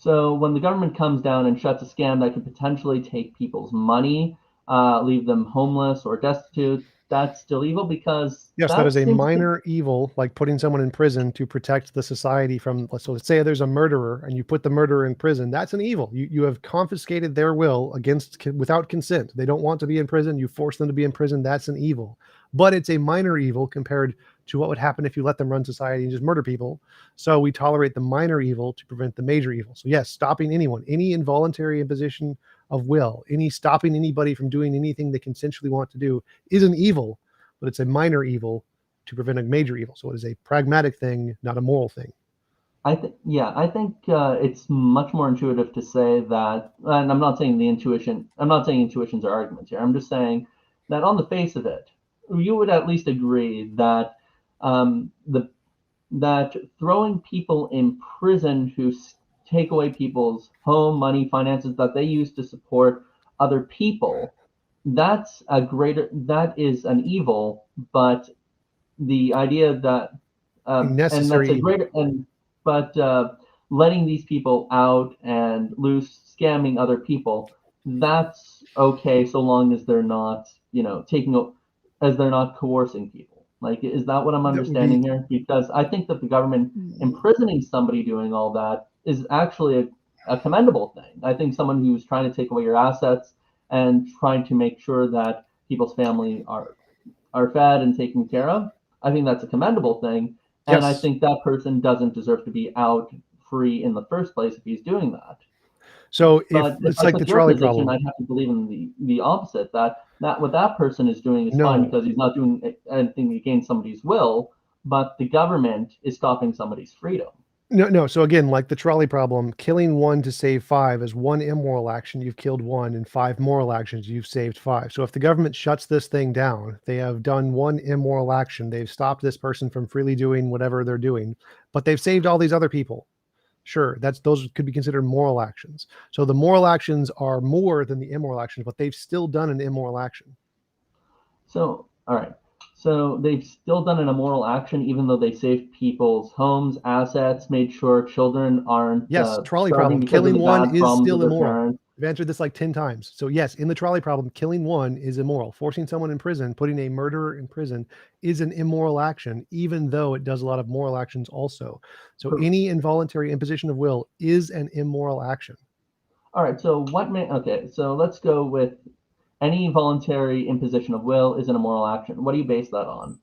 So when the government comes down and shuts a scam that could potentially take people's money, leave them homeless or destitute, that's still evil because Yes, that that is a seems to, minor evil, like putting someone in prison to protect the society from. So let's say there's a murderer and you put the murderer in prison. That's an evil. You have confiscated their will without consent. They don't want to be in prison. You force them to be in prison. That's an evil. But it's a minor evil compared to what would happen if you let them run society and just murder people. So we tolerate the minor evil to prevent the major evil. So yes, stopping anyone, any involuntary imposition of will, any stopping anybody from doing anything they consensually want to do is an evil, but it's a minor evil to prevent a major evil. So it is a pragmatic thing, not a moral thing. I think, yeah, I think it's much more intuitive to say that, and I'm not saying intuitions are arguments here. I'm just saying that on the face of it, you would at least agree that the that throwing people in prison who take away people's home, money, finances that they use to support other people, that is an evil, but the idea that A and that's necessary a evil. greater and but letting these people out and loose scamming other people, that's okay so long as they're not as they're not coercing people. Like, is that what I'm That would be understanding here? Because I think that the government imprisoning somebody doing all that is actually a commendable thing. I think someone who's trying to take away your assets and trying to make sure that people's family are fed and taken care of, I think that's a commendable thing. And I yes. think that person doesn't deserve to be out free in the first place if he's doing that. So if But if it's I like the took your trolley position, problem. I'd have to believe in the opposite, that what that person is doing is fine No, because he's not doing anything against somebody's will, but the government is stopping somebody's freedom. no. So again, like the trolley problem, killing one to save five is one immoral action. You've killed one, and five moral actions. You've saved five. So if the government shuts this thing down, they have done one immoral action. They've stopped this person from freely doing whatever they're doing, but they've saved all these other people. Sure, those could be considered moral actions. So the moral actions are more than the immoral actions, but they've still done an immoral action. So, all right. So they've still done an immoral action, even though they saved people's homes, assets, made sure children aren't Yes, trolley starving problem. because of Killing the one bad is problems of still their immoral. parents. I've answered this like 10 times. So yes, in the trolley problem, killing one is immoral. Forcing someone in prison, putting a murderer in prison is an immoral action, even though it does a lot of moral actions also. So any involuntary imposition of will is an immoral action. All right. So okay. So let's go with any voluntary imposition of will is an immoral action. What do you base that on?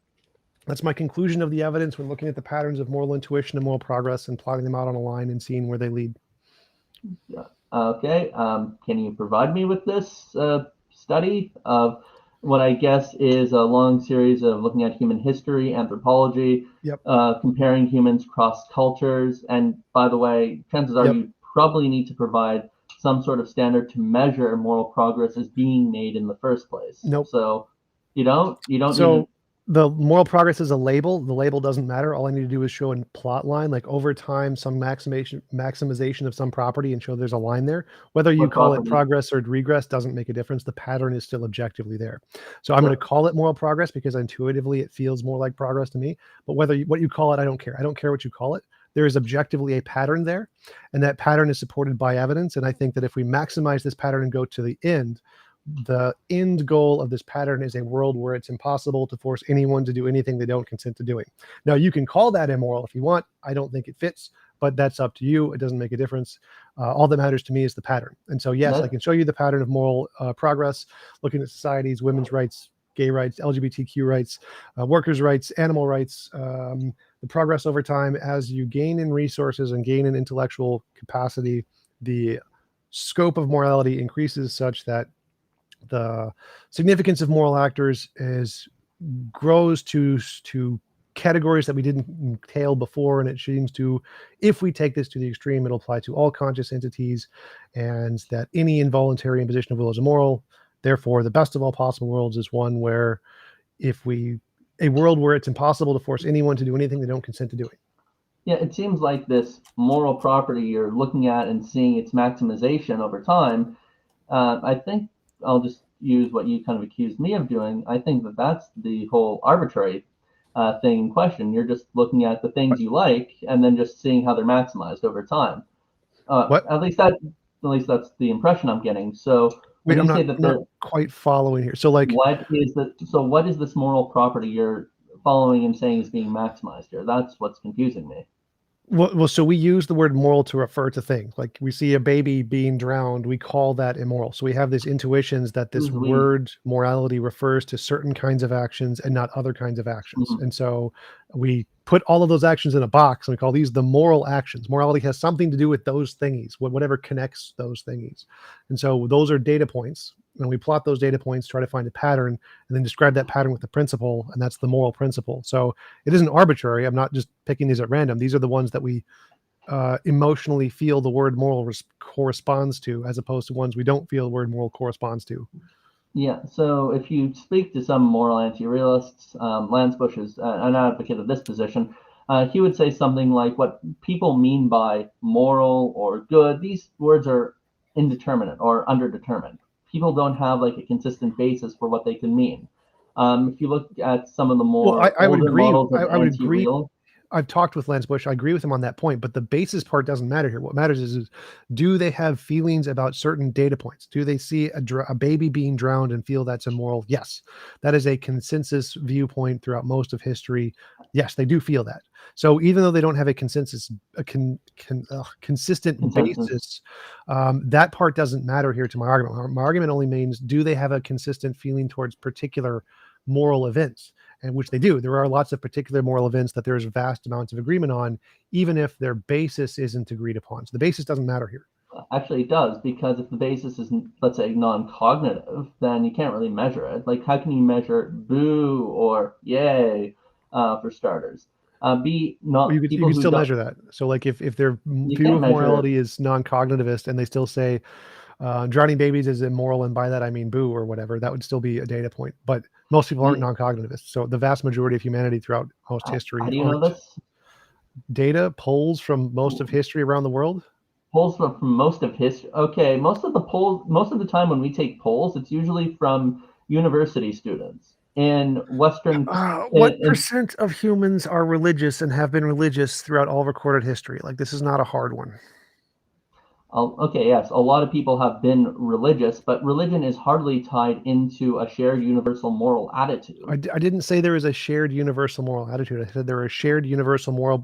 That's my conclusion of the evidence when looking at the patterns of moral intuition and moral progress and plotting them out on a line and seeing where they lead. Yeah. Okay. Can you provide me with this study of what I guess is a long series of looking at human history, anthropology, Yep. comparing humans across cultures? And by the way, chances are Yep. you probably need to provide some sort of standard to measure moral progress is being made in the first place. Nope. So you don't need So the moral progress is a label. The label doesn't matter. All I need to do is show a plot line, like over time, some maximization of some property and show there's a line there. Whether you what call it property. progress or regress doesn't make a difference. The pattern is still objectively there. So I'm going to So, call it moral progress because intuitively it feels more like progress to me. But what you call it, I don't care. I don't care what you call it. There is objectively a pattern there, and that pattern is supported by evidence. And I think that if we maximize this pattern and go to the end goal of this pattern is a world where it's impossible to force anyone to do anything they don't consent to doing. Now, you can call that immoral if you want. I don't think it fits, but that's up to you. It doesn't make a difference. All that matters to me is the pattern. And so, yes, I that can show you the pattern of moral progress, looking at societies, women's rights, gay rights, LGBTQ rights, workers' rights, animal rights, the progress over time as you gain in resources and gain in intellectual capacity, the scope of morality increases such that the significance of moral actors grows to categories that we didn't entail before, and it seems to, if we take this to the extreme, it'll apply to all conscious entities, and that any involuntary imposition of will is immoral. Therefore, the best of all possible worlds is one where a world where it's impossible to force anyone to do anything they don't consent to doing. Yeah, it seems like this moral property you're looking at and seeing its maximization over time. I think I'll just use what you kind of accused me of doing. I think that that's the whole arbitrary thing in question. You're just looking at the things you like and then just seeing how they're maximized over time. What? At least that's the impression I'm getting. So Wait, when you I'm say not that I'm not quite following here. So like, what is this moral property you're following and saying is being maximized here? That's what's confusing me. well, so we use the word moral to refer to things. Like we see a baby being drowned, we call that immoral. So we have these intuitions that this Who's we? word morality refers to certain kinds of actions and not other kinds of actions. Mhm. And so we put all of those actions in a box and we call these the moral actions. Morality has something to do with those thingies, whatever connects those thingies. And so those are data points. And we plot those data points, try to find a pattern, and then describe that pattern with a principle, and that's the moral principle. So it isn't arbitrary. I'm not just picking these at random. These are the ones that we emotionally feel the word moral corresponds to, as opposed to ones we don't feel the word moral corresponds to. Yeah, so if you speak to some moral anti-realists, Lansbush is an advocate of this position. He would say something like, what people mean by moral or good, these words are indeterminate or underdetermined. People don't have like a consistent basis for what they can mean. If you look at some of the Well, more I would older agree. models of I would agree. anti-real, I've talked with Lance Bush. I agree with him on that point, but the basis part doesn't matter here. What matters is do they have feelings about certain data points? Do they see a baby being drowned and feel that's immoral? Yes. That is a consensus viewpoint throughout most of history. Yes, they do feel that. So even though they don't have a consensus, consistent consensus. basis, that part doesn't matter here to my argument. My argument only means, do they have a consistent feeling towards particular moral events? And which they do. There are lots of particular moral events that there's vast amounts of agreement on, even if their basis isn't agreed upon. So the basis doesn't matter here. Actually, it does, because if the basis is, let's say, non-cognitive, then you can't really measure it. Like, how can you measure boo or yay, for starters? Well, you People could who still don't, measure that. So like if their you view can't of measure. morality is non-cognitivist and they still say drowning babies is immoral, and by that I mean boo or whatever, that would still be a data point. But most people aren't non-cognitivists. So the vast majority of humanity throughout most How history do you know aren't. this? Data polls from most of history around the world. Polls from most of history. Okay, most of the time when we take polls, it's usually from university students in Western. What percent of humans are religious and have been religious throughout all recorded history? Like, this is not a hard one. Okay, yes, a lot of people have been religious, but religion is hardly tied into a shared universal moral attitude. I didn't say there is a shared universal moral attitude. I said there are shared universal moral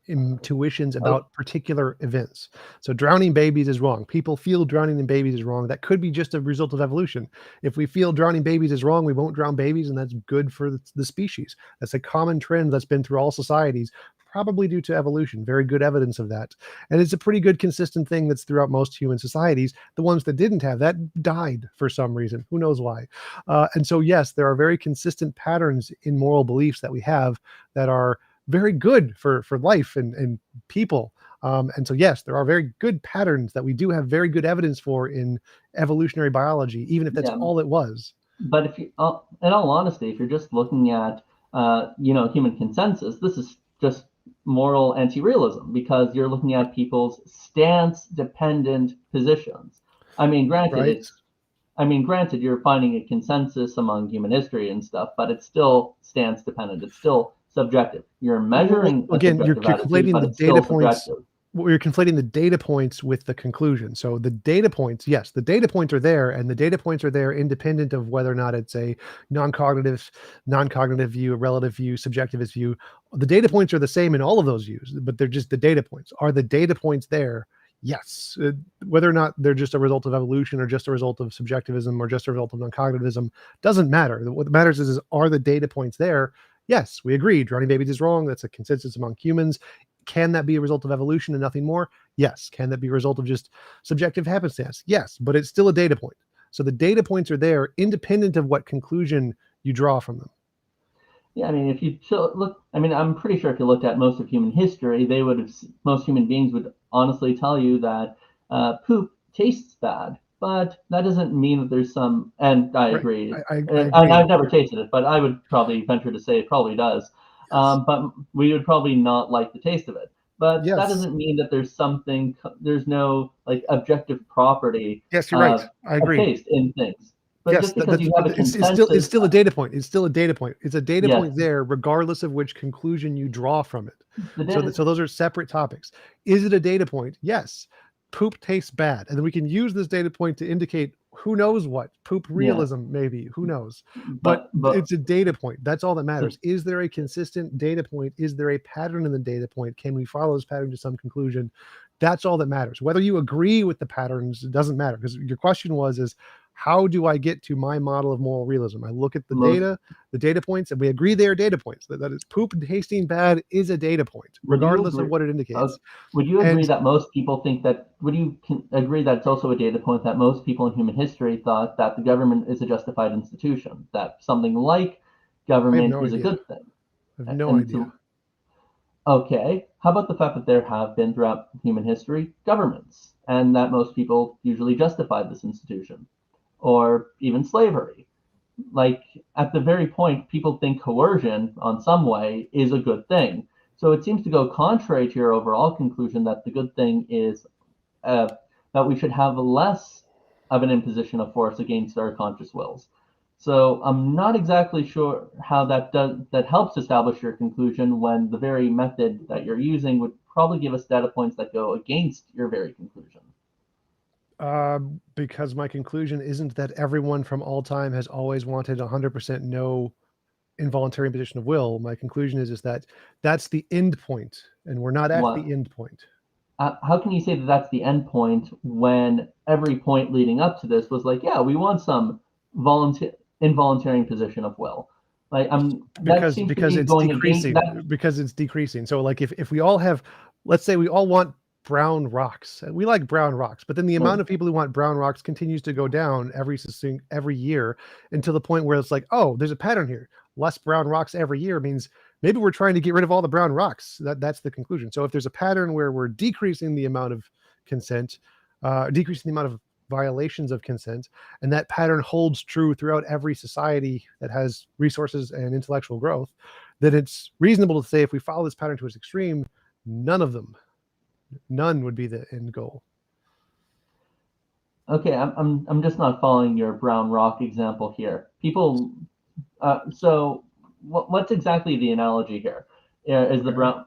intuitions Oh, about particular events. So drowning babies is wrong. People feel drowning in babies is wrong. That could be just a result of evolution. If we feel drowning babies is wrong, we won't drown babies, and that's good for the species. That's a common trend that's been through all societies, probably due to evolution. Very good evidence of that. And it's a pretty good consistent thing that's throughout most human societies. The ones that didn't have that died for some reason. Who knows why? And so, yes, there are very consistent patterns in moral beliefs that we have that are very good for life and people. And so, yes, there are very good patterns that we do have very good evidence for in evolutionary biology, even if that's yeah, all it was. but if you, in all honesty, if you're just looking at, human consensus, this is just moral anti-realism, because you're looking at people's stance-dependent positions. I mean, granted, Right. granted, you're finding a consensus among human history and stuff, but it's still stance dependent. It's still subjective. You're measuring a Again, you're subjective attitude, conflating but the it's still data points. subjective. You're conflating the data points with the conclusion. So the data points, yes, the data points are there, and the data points are there independent of whether or not it's a non-cognitive view, a relative view, subjectivist view. The data points are the same in all of those views, but they're just the data points. Are the data points there? Yes. Whether or not they're just a result of evolution or just a result of subjectivism or just a result of non-cognitivism doesn't matter. What matters is are the data points there? Yes, we agree. Drowning babies is wrong. That's a consensus among humans. Can that be a result of evolution and nothing more? Yes. Can that be a result of just subjective happenstance? Yes, but it's still a data point. So the data points are there independent of what conclusion you draw from them. Yeah, I mean, if you look, I mean, I'm pretty sure if you looked at most of human history, most human beings would honestly tell you that poop tastes bad. But that doesn't mean that there's some, and I Right. agree. I And agree. I've never tasted it, but I would probably venture to say it probably does. Yes. But we would probably not like the taste of it. But that Yes. doesn't mean that there's no like objective property Yes, you're right. of, I of agree. taste in things. But Yes, just because you have but a it's consensus, still a data point. It's still a data point. It's a data yes, point there, regardless of which conclusion you draw from it. the So data. so those are separate topics. Is it a data point? Yes. poop tastes bad, and then we can use this data point to indicate who knows what, poop realism, maybe, who knows, but it's a data point. That's all that matters. Is there a consistent data point? Is there a pattern in the data point? Can we follow this pattern to some conclusion? That's all that matters. Whether you agree with the patterns, it doesn't matter, because your question is how do I get to my model of moral realism? I look at the data points, and we agree they are data points. That is, poop tasting bad is a data point, regardless of what it indicates. Would you agree that most people think that, would you agree that it's also a data point that most people in human history thought that the government is a justified institution, that something like government is a good thing? I have no idea. Okay, how about the fact that there have been throughout human history governments, and that most people usually justified this institution? Or even slavery. Like, at the very point, people think coercion on some way is a good thing. So it seems to go contrary to your overall conclusion that the good thing is that we should have less of an imposition of force against our conscious wills. So I'm not exactly sure how that helps establish your conclusion, when the very method that you're using would probably give us data points that go against your very conclusion. Because my conclusion isn't that everyone from all time has always wanted 100% no involuntary imposition of will. My conclusion is that that's the end point, and we're not at the end point. How can you say that that's the end point when every point leading up to this was like, yeah, we want some involuntary imposition of will? Like, because it's decreasing. Because it's decreasing. So, like, if we all have, let's say we all want brown rocks, and we like brown rocks, but then the amount of people who want brown rocks continues to go down every year, until the point where it's like, oh, there's a pattern here. Less brown rocks every year means maybe we're trying to get rid of all the brown rocks. That's the conclusion. So if there's a pattern where we're decreasing the amount of consent, decreasing the amount of violations of consent, and that pattern holds true throughout every society that has resources and intellectual growth, then it's reasonable to say if we follow this pattern to its extreme, none would be the end goal. Okay, I'm just not following your brown rock example here. People, so what's exactly the analogy here? Is the brown?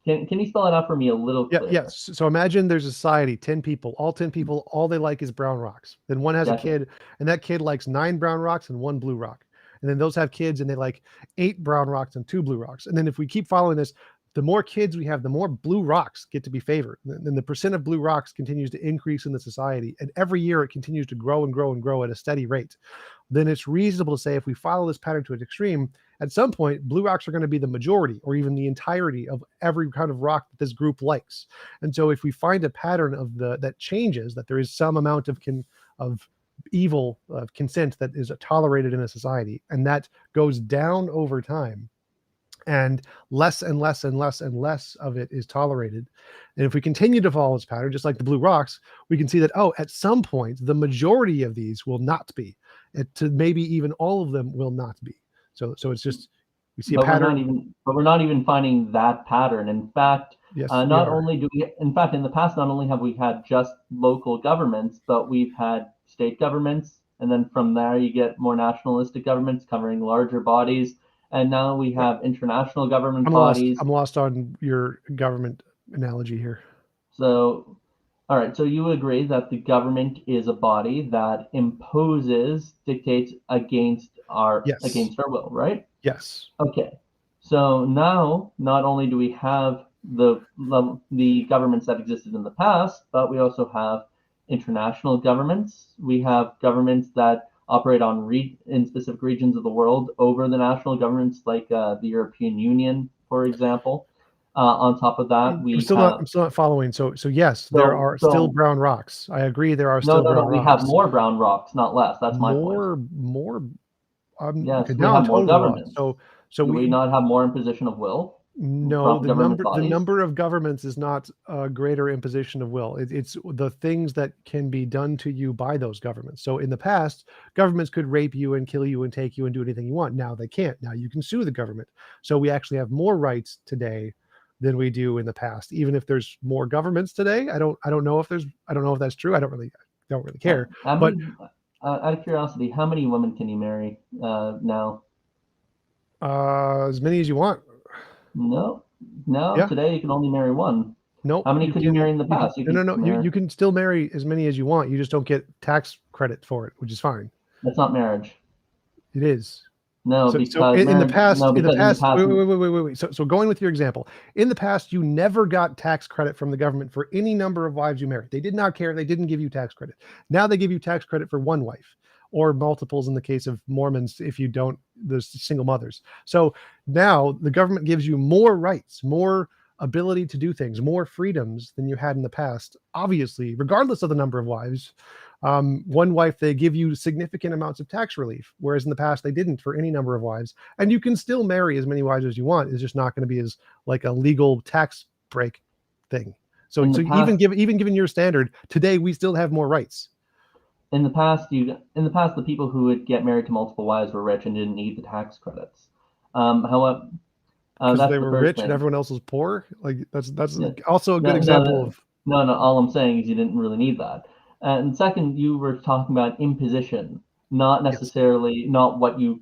Can you spell it out for me a little clearer? Yes. So imagine there's a society, 10 people, all they like is brown rocks. Then one has a kid, and that kid likes 9 brown rocks and 1 blue rock. And then those have kids, and they like 8 brown rocks and 2 blue rocks. And then if we keep following this, the more kids we have, the more blue rocks get to be favored. And the percent of blue rocks continues to increase in the society. And every year it continues to grow and grow and grow at a steady rate. Then it's reasonable to say if we follow this pattern to its extreme, at some point, blue rocks are going to be the majority or even the entirety of every kind of rock that this group likes. And so if we find a pattern of that changes, that there is some amount of evil consent that is tolerated in a society, and that goes down over time, and less and less and less and less of it is tolerated. And if we continue to follow this pattern, just like the blue rocks, we can see that, at some point, the majority of these will not be. Maybe even all of them will not be. So it's just, we see a pattern. We're not even finding that pattern. In fact, yes, in the past, not only have we had just local governments, but we've had state governments. And then from there, you get more nationalistic governments covering larger bodies. And now we have international government bodies. I'm lost on your government analogy here. So, all right. So you agree that the government is a body that dictates against our will, right? Yes. Okay. So now, not only do we have the governments that existed in the past, but we also have international governments. We have governments that operate in specific regions of the world over the national governments, like the European Union, for example. On top of that, I'm still not following. So yes, there are still brown rocks. I agree, there are still brown rocks. We have more brown rocks, not less. That's my point. Yes, we have more governments. So do we not have more imposition of will? No, the number of governments is not a greater imposition of will. It's the things that can be done to you by those governments. So in the past, governments could rape you and kill you and take you and do anything you want. Now they can't. Now you can sue the government. So we actually have more rights today than we do in the past. Even if there's more governments today, I don't know if that's true. I don't really care. But out of curiosity, how many women can you marry now? As many as you want. No. Today you can only marry one. Nope. How many could you marry in the past? You can still marry as many as you want. You just don't get tax credit for it, which is fine. That's not marriage. It is. No, So because in the marriage, past, no, because in the past, wait. So going with your example, in the past, you never got tax credit from the government for any number of wives you married. They did not care. They didn't give you tax credit. Now they give you tax credit for one wife, or multiples in the case of Mormons if you don't, there's single mothers. So now the government gives you more rights, more ability to do things, more freedoms than you had in the past, obviously, regardless of the number of wives. One wife, they give you significant amounts of tax relief, whereas in the past they didn't for any number of wives. And you can still marry as many wives as you want. It's just not going to be as like a legal tax break thing. So even given your standard, today we still have more rights. In the past, the people who would get married to multiple wives were rich and didn't need the tax credits. However, because they were rich and everyone else was poor. Like that's also a good example of. No. All I'm saying is you didn't really need that. And second, you were talking about imposition, not necessarily not what you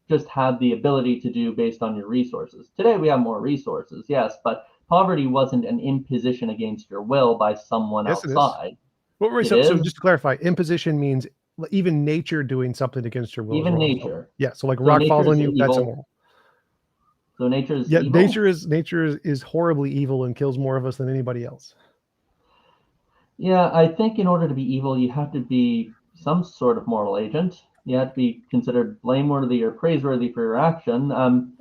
just had the ability to do based on your resources. Today we have more resources, yes, but poverty wasn't an imposition against your will by someone outside. So just to clarify, imposition means even nature doing something against your will. Even nature. Yeah, so like rock falls on you, that's immoral. So nature is evil? Nature is horribly evil and kills more of us than anybody else. Yeah, I think in order to be evil, you have to be some sort of moral agent. You have to be considered blameworthy or praiseworthy for your action.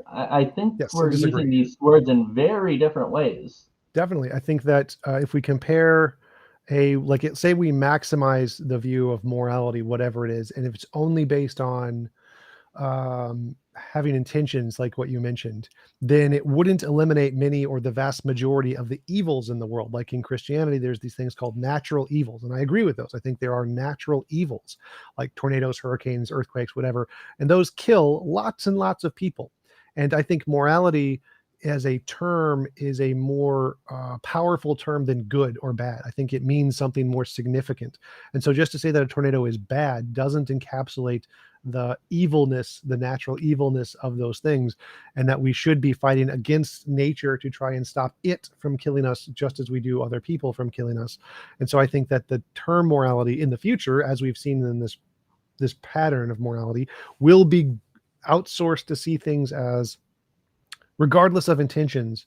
I think we're using these words in very different ways. Definitely. I think that if we compare say we maximize the view of morality, whatever it is, and if it's only based on having intentions like what you mentioned, then it wouldn't eliminate many or the vast majority of the evils in the world. Like in Christianity, there's these things called natural evils, and I agree with those. I think there are natural evils like tornadoes, hurricanes, earthquakes, whatever, and those kill lots and lots of people. And I think morality as a term is a more powerful term than good or bad. I think it means something more significant. And so just to say that a tornado is bad doesn't encapsulate the evilness, the natural evilness of those things, and that we should be fighting against nature to try and stop it from killing us just as we do other people from killing us. And so I think that the term morality in the future, as we've seen in this pattern of morality, will be outsourced to see things as, regardless of intentions,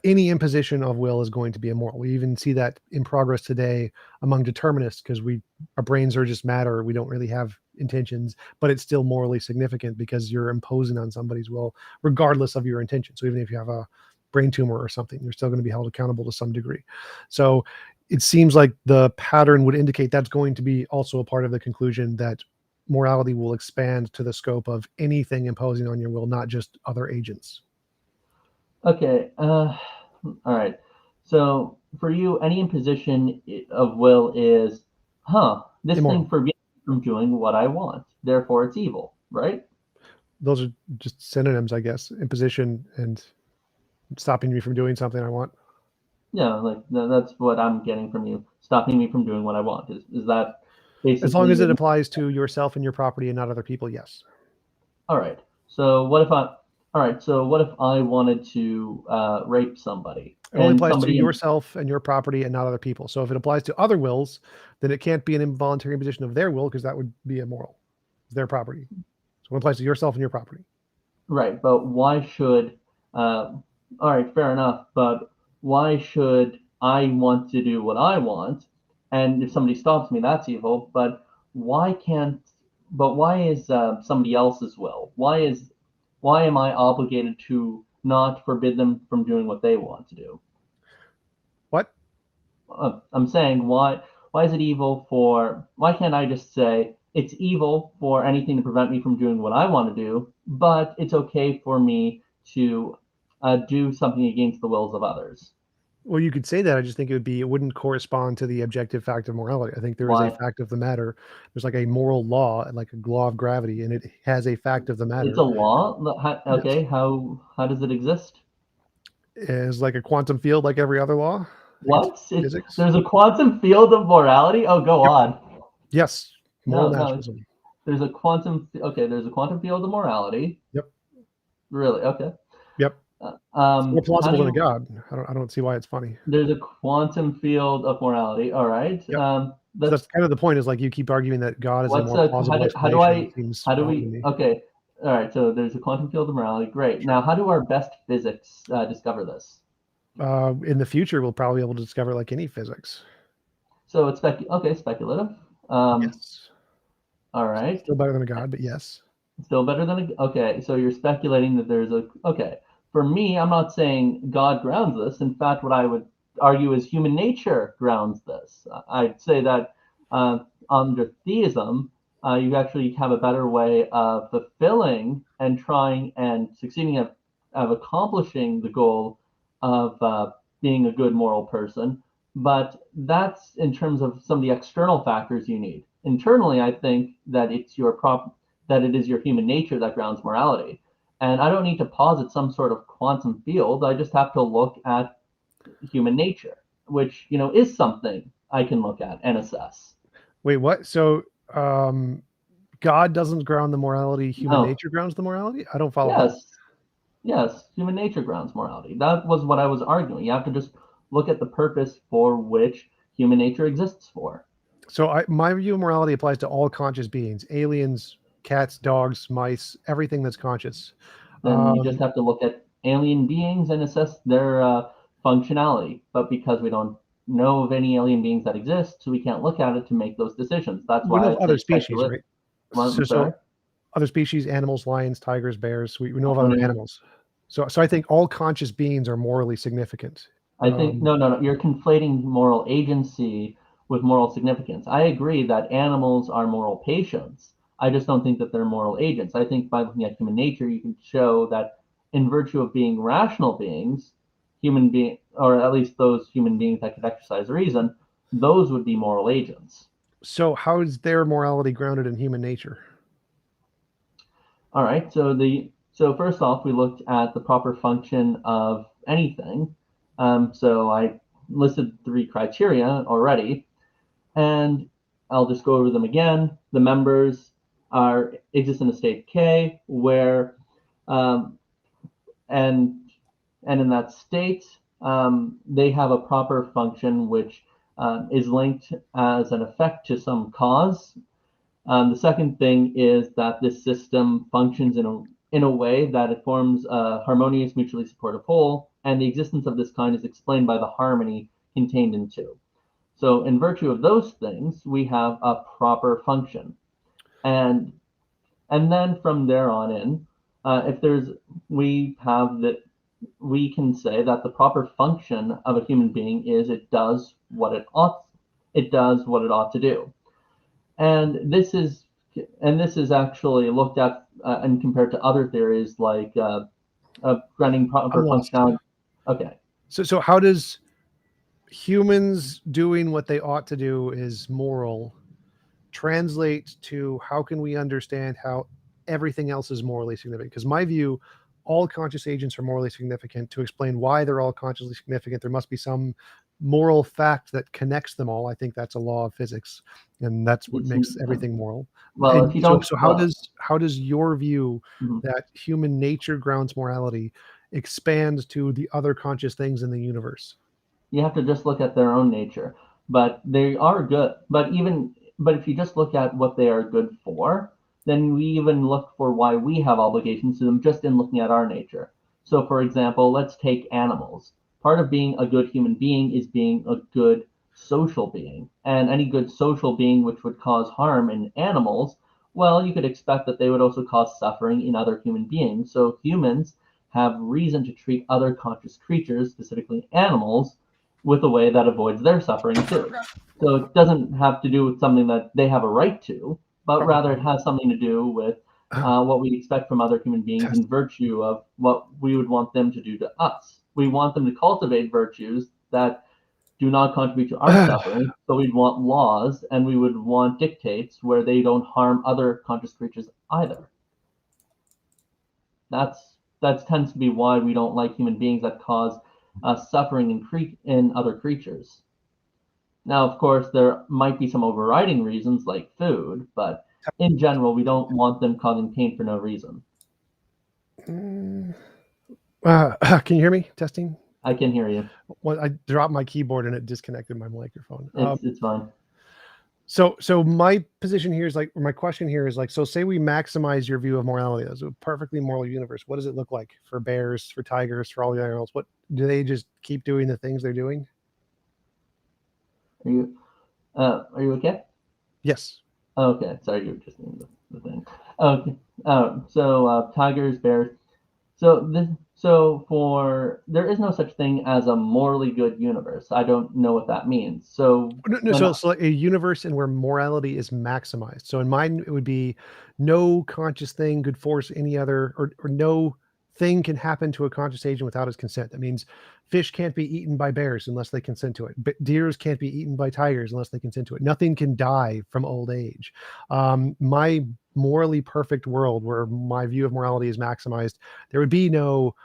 any imposition of will is going to be immoral. We even see that in progress today among determinists, because our brains are just matter. We don't really have intentions, but it's still morally significant because you're imposing on somebody's will, regardless of your intention. So even if you have a brain tumor or something, you're still going to be held accountable to some degree. So it seems like the pattern would indicate that's going to be also a part of the conclusion, that morality will expand to the scope of anything imposing on your will, not just other agents. Okay. All right. So for you, any imposition of will is, this immoral. thing forbids me from doing what I want, therefore it's evil, right? Those are just synonyms, I guess. Imposition and stopping me from doing something I want. Yeah, like that's what I'm getting from you. Stopping me from doing what I want. Is that basically? As long as it applies to yourself and your property and not other people, yes. All right. So what if I wanted to rape somebody? It only applies to yourself and your property and not other people. So if it applies to other wills, then it can't be an involuntary imposition of their will, because that would be immoral. It's their property. So it applies to yourself and your property. Right, but why should? All right, fair enough. But why should I want to do what I want? And if somebody stops me, that's evil. But why can't? But why is somebody else's will? Why am I obligated to not forbid them from doing what they want to do? What? I'm saying why is it evil for? Why can't I just say it's evil for anything to prevent me from doing what I want to do, but it's okay for me to do something against the wills of others? Well, you could say that. I just think it wouldn't correspond to the objective fact of morality. I think there is a fact of the matter. There's like a moral law, like a law of gravity, and it has a fact of the matter. It's a law? Okay, yes. How does it exist? It's like a quantum field, like every other law. What? There's a quantum field of morality? Oh, go on. Yes. Moral naturalism. There's a quantum field of morality. Yep. Really? Okay. Yep. More How plausible do than a you? god. I don't see why it's funny. There's a quantum field of morality. All right. Yep. So that's kind of the point. Is like you keep arguing that God is a What's more a plausible explanation. It seems how do odd to we? me. Okay. All right. So there's a quantum field of morality. Great. Sure. Now, how do our best physics discover this? In the future, we'll probably be able to discover like any physics. So it's speculative. Yes. All right. Still better than a god, but yes. Still better than a. Okay. So you're speculating that there's a. Okay. For me, I'm not saying God grounds this. In fact, what I would argue is human nature grounds this. I'd say that under theism, you actually have a better way of fulfilling and trying and succeeding at of accomplishing the goal of being a good moral person. But that's in terms of some of the external factors you need. Internally, I think that that it is your human nature that grounds morality. And I don't need to posit some sort of quantum field. I just have to look at human nature, which is something I can look at and assess. Wait, what? So God doesn't ground the morality. Human No. nature grounds the morality. I don't follow that. Yes. Yes. Human nature grounds morality. That was what I was arguing. You have to just look at the purpose for which human nature exists for. So my view of morality applies to all conscious beings: aliens, cats, dogs, mice, everything that's conscious. Then you just have to look at alien beings and assess their functionality. But because we don't know of any alien beings that exist, so we can't look at it to make those decisions. That's We why know of I'd other say species, speculative. right? I'm So sorry. other species, animals, lions, tigers, bears. We know of other Mm, animals. So I think all conscious beings are morally significant. I think no. You're conflating moral agency with moral significance. I agree that animals are moral patients. I just don't think that they're moral agents. I think by looking at human nature, you can show that in virtue of being rational beings, or at least those human beings that could exercise reason, those would be moral agents. So how is their morality grounded in human nature? All right. So first off, we looked at the proper function of anything. So I listed 3 criteria already, and I'll just go over them again. The members exist in a state K where, um, and in that state, they have a proper function which is linked as an effect to some cause. The second thing is that this system functions in a way that it forms a harmonious, mutually supportive whole, and the existence of this kind is explained by the harmony contained in two. So, in virtue of those things, we have a proper function, and then from there on in, if there's we have that we can say that the proper function of a human being is it does what it ought to do. And this is actually looked at and compared to other theories like granting I'm proper lost. functionality. Okay. So how does humans doing what they ought to do is moral translate to how can we understand how everything else is morally significant? Because my view, all conscious agents are morally significant. To explain why they're all consciously significant, there must be some moral fact that connects them all. I think that's a law of physics, and that's what It's, makes everything moral. well, if And you so, don't, so well, how does your view mhm. that human nature grounds morality expand to the other conscious things in the universe? You have to just look at their own nature. But they are good. But if you just look at what they are good for, then we even look for why we have obligations to them just in looking at our nature. So, for example, let's take animals. Part of being a good human being is being a good social being. And any good social being which would cause harm in animals, well, you could expect that they would also cause suffering in other human beings. So humans have reason to treat other conscious creatures, specifically animals, with a way that avoids their suffering too. So it doesn't have to do with something that they have a right to, but rather it has something to do with what we expect from other human beings in Test. virtue of what we would want them to do to us. We want them to cultivate virtues that do not contribute to our suffering. So we'd want laws and we would want dictates where they don't harm other conscious creatures either. That tends to be why we don't like human beings that cause suffering in other creatures. Now, of course, there might be some overriding reasons like food, but in general, we don't want them causing pain for no reason. Can you hear me? Testing. I can hear you. Well, I dropped my keyboard and it disconnected my microphone. It's fine. So my position here is like, or my question here is like, so say we maximize your view of morality as a perfectly moral universe. What does it look like for bears, for tigers, for all the animals? What do they just keep doing the things they're doing? Are you okay? Yes. Okay, sorry, you were just doing the thing. Okay. So tigers, bears. So there is no such thing as a morally good universe. I don't know what that means. So So like a universe in where morality is maximized. So in mine, it would be no conscious thing could force any other, or no thing can happen to a conscious agent without his consent. That means fish can't be eaten by bears unless they consent to it. Deers can't be eaten by tigers unless they consent to it. Nothing can die from old age. My morally perfect world where my view of morality is maximized, there would be no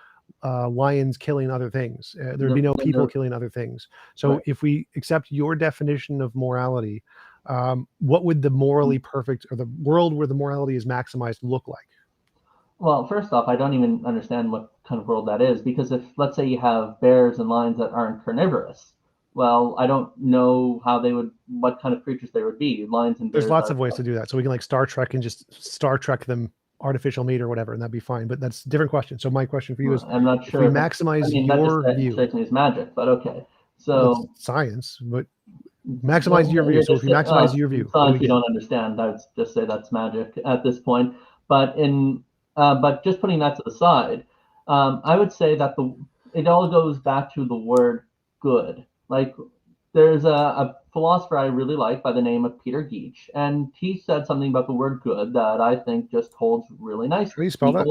lions killing other things. There would be no people killing other things. So right. if we accept your definition of morality, what would the morally perfect, or the world where the morality is maximized, look like? Well, first off, I don't even understand what kind of world that is, because if, let's say, you have bears and lions that aren't carnivorous, well, I don't know how they would, what kind of creatures they would be. Lions and bears. There's lots of ways to do that. So we can like Star Trek and just Star Trek them artificial meat or whatever, and that'd be fine. But that's a different question. So my question for you is, I'm not sure if we maximize your view, strikes me as magic, but okay. So science, but maximize your view. So if you maximize your view, science you don't understand. I would just say that's magic at this point. But but just putting that to the side, I would say that it all goes back to the word good. Like there's a philosopher I really like by the name of Peter Geach, and he said something about the word good that I think just holds really nice. How do you spell that?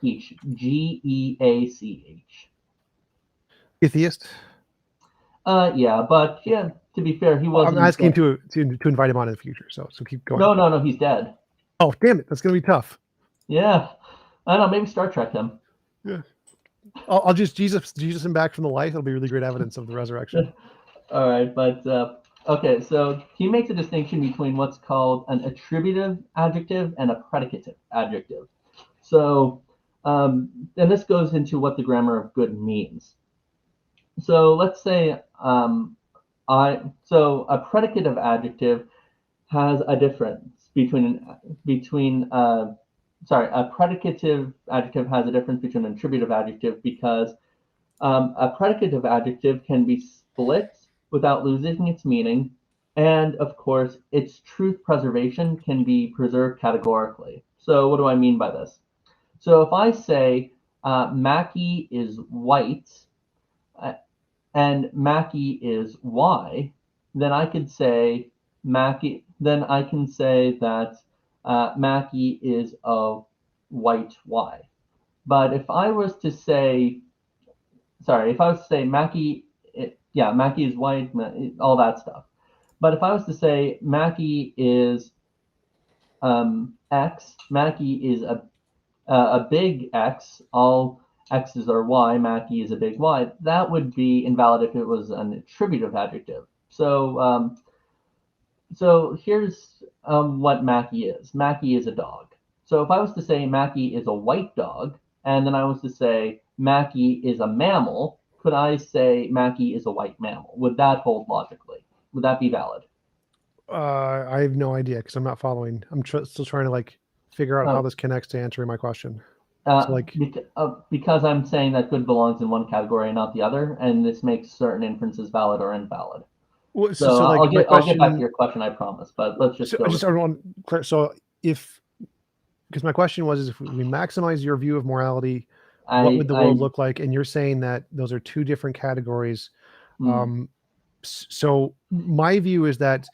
Geach, Geach. Atheist? Yeah, but yeah, to be fair, he wasn't. I'm asking to invite him on in the future, so keep going. No, he's dead. Oh, damn it, that's gonna be tough. Yeah, I don't know, maybe Star Trek him. Yeah, I'll just Jesus him back from the life. It'll be really great evidence of the resurrection. All right, but okay, so he makes a distinction between what's called an attributive adjective and a predicative adjective. So, and this goes into what the grammar of good means. So let's say so a predicative adjective has a difference a predicative adjective has a difference between an attributive adjective, because a predicative adjective can be split without losing its meaning, and of course its truth preservation can be preserved categorically. So what do I mean by this? So if I say Mackie is white and Mackie is Y, then I could say then I can say that Mackie is a white Y. But if I was to say, Mackie, Mackie is white, all that stuff. But if I was to say Mackie is X, Mackie is a big X, all X's are Y, Mackie is a big Y, that would be invalid if it was an attributive adjective. So so here's what Mackie is. Mackie is a dog. So if I was to say Mackie is a white dog, and then I was to say Mackie is a mammal, could I say Mackie is a white mammal? Would that hold logically? Would that be valid? I have no idea because I'm not following. I'm still trying to like figure out how this connects to answering my question. Because I'm saying that good belongs in one category and not the other, and this makes certain inferences valid or invalid. Well, so like I'll get back to your question, I promise. But let's just go. So because my question was, if we maximize your view of morality, what would the world look like? And you're saying that those are two different categories. So my view is that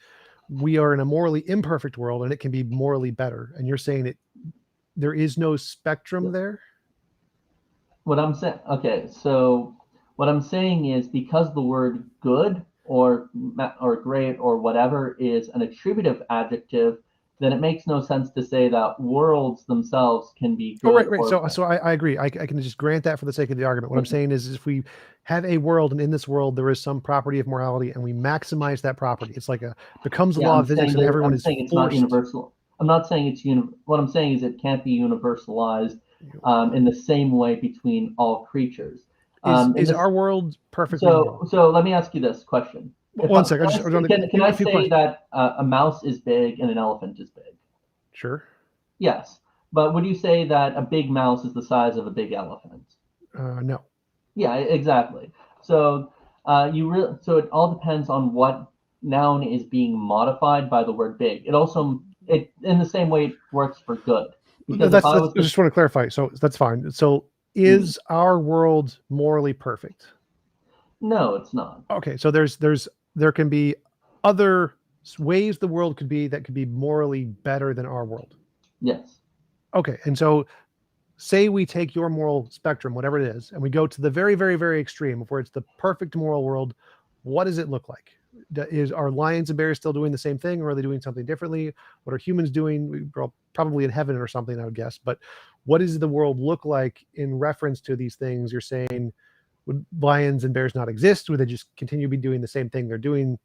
we are in a morally imperfect world, and it can be morally better. And you're saying there is no spectrum there. What I'm saying, okay, so what I'm saying is, because the word good or great or whatever is an attributive adjective, then it makes no sense to say that worlds themselves can be good. Oh, right. So I agree. I can just grant that for the sake of the argument. What I'm saying is, if we have a world, and in this world there is some property of morality, and we maximize that property, it's like becomes a law of physics, and everyone is forced. It's not universal. I'm not saying it's what I'm saying is it can't be universalized in the same way between all creatures. Is our world perfectly moral? So let me ask you this question. One second. Can I say that a mouse is big and an elephant is big? Sure. Yes. But would you say that a big mouse is the size of a big elephant? No. Yeah, exactly. So so it all depends on what noun is being modified by the word big. It in the same way it works for good. Because I just want to clarify. So that's fine. So is our world morally perfect? No, it's not. Okay, so there can be other ways the world could be morally better than our world. Yes. Okay, and so say we take your moral spectrum, whatever it is, and we go to the very, very, very extreme of where it's the perfect moral world. What does it look like? Are lions and bears still doing the same thing, or are they doing something differently? What are humans doing? We're probably in heaven or something, I would guess. But what does the world look like in reference to these things? You're saying, would lions and bears not exist? Would they just continue to be doing the same thing they're doing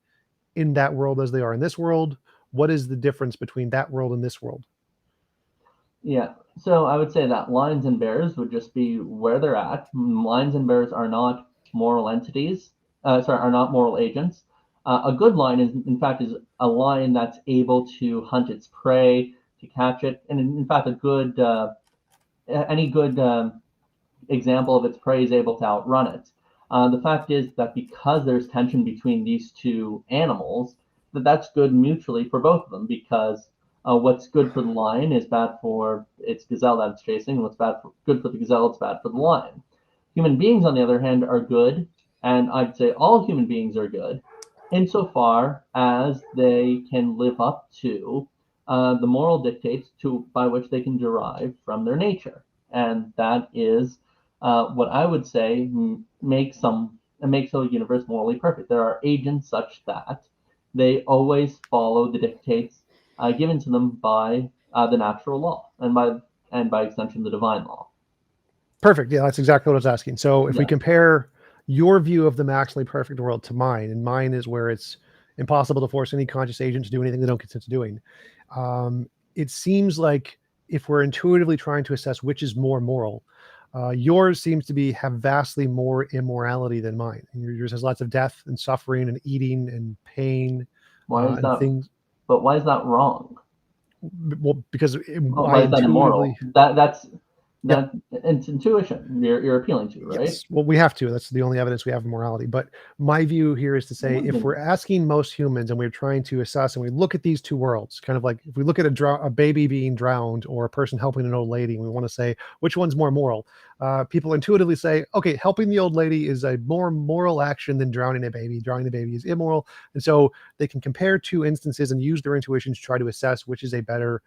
in that world as they are in this world? What is the difference between that world and this world? Yeah, so I would say that lions and bears would just be where they're at. Lions and bears are not moral entities. Are not moral agents. A good lion in fact, is a lion that's able to hunt its prey, to catch it, and in fact, any good example of its prey is able to outrun it. The fact is that because there's tension between these two animals, that's good mutually for both of them, because what's good for the lion is bad for its gazelle that it's chasing, and good for the gazelle, it's bad for the lion. Human beings, on the other hand, are good, and I'd say all human beings are good, insofar as they can live up to the moral dictates by which they can derive from their nature. And that is what I would say makes a universe morally perfect. There are agents such that they always follow the dictates given to them by the natural law, and by extension the divine law. Perfect. Yeah, that's exactly what I was asking. So if we compare your view of the maximally perfect world to mine, and mine is where it's impossible to force any conscious agent to do anything they don't consent to doing. It seems like if we're intuitively trying to assess which is more moral, yours seems to have vastly more immorality than mine. Yours has lots of death and suffering and eating and pain. Why is that? Things. But why is that wrong? Well, because why is that immoral? It's intuition you're appealing to, right? Yes. Well, we have to. That's the only evidence we have of morality. But my view here is to say, if we're asking most humans and we're trying to assess, and we look at these two worlds, kind of like if we look at a baby being drowned or a person helping an old lady, and we want to say which one's more moral, people intuitively say, okay, helping the old lady is a more moral action than drowning a baby. Drowning a baby is immoral. And so they can compare two instances and use their intuition to try to assess which is a better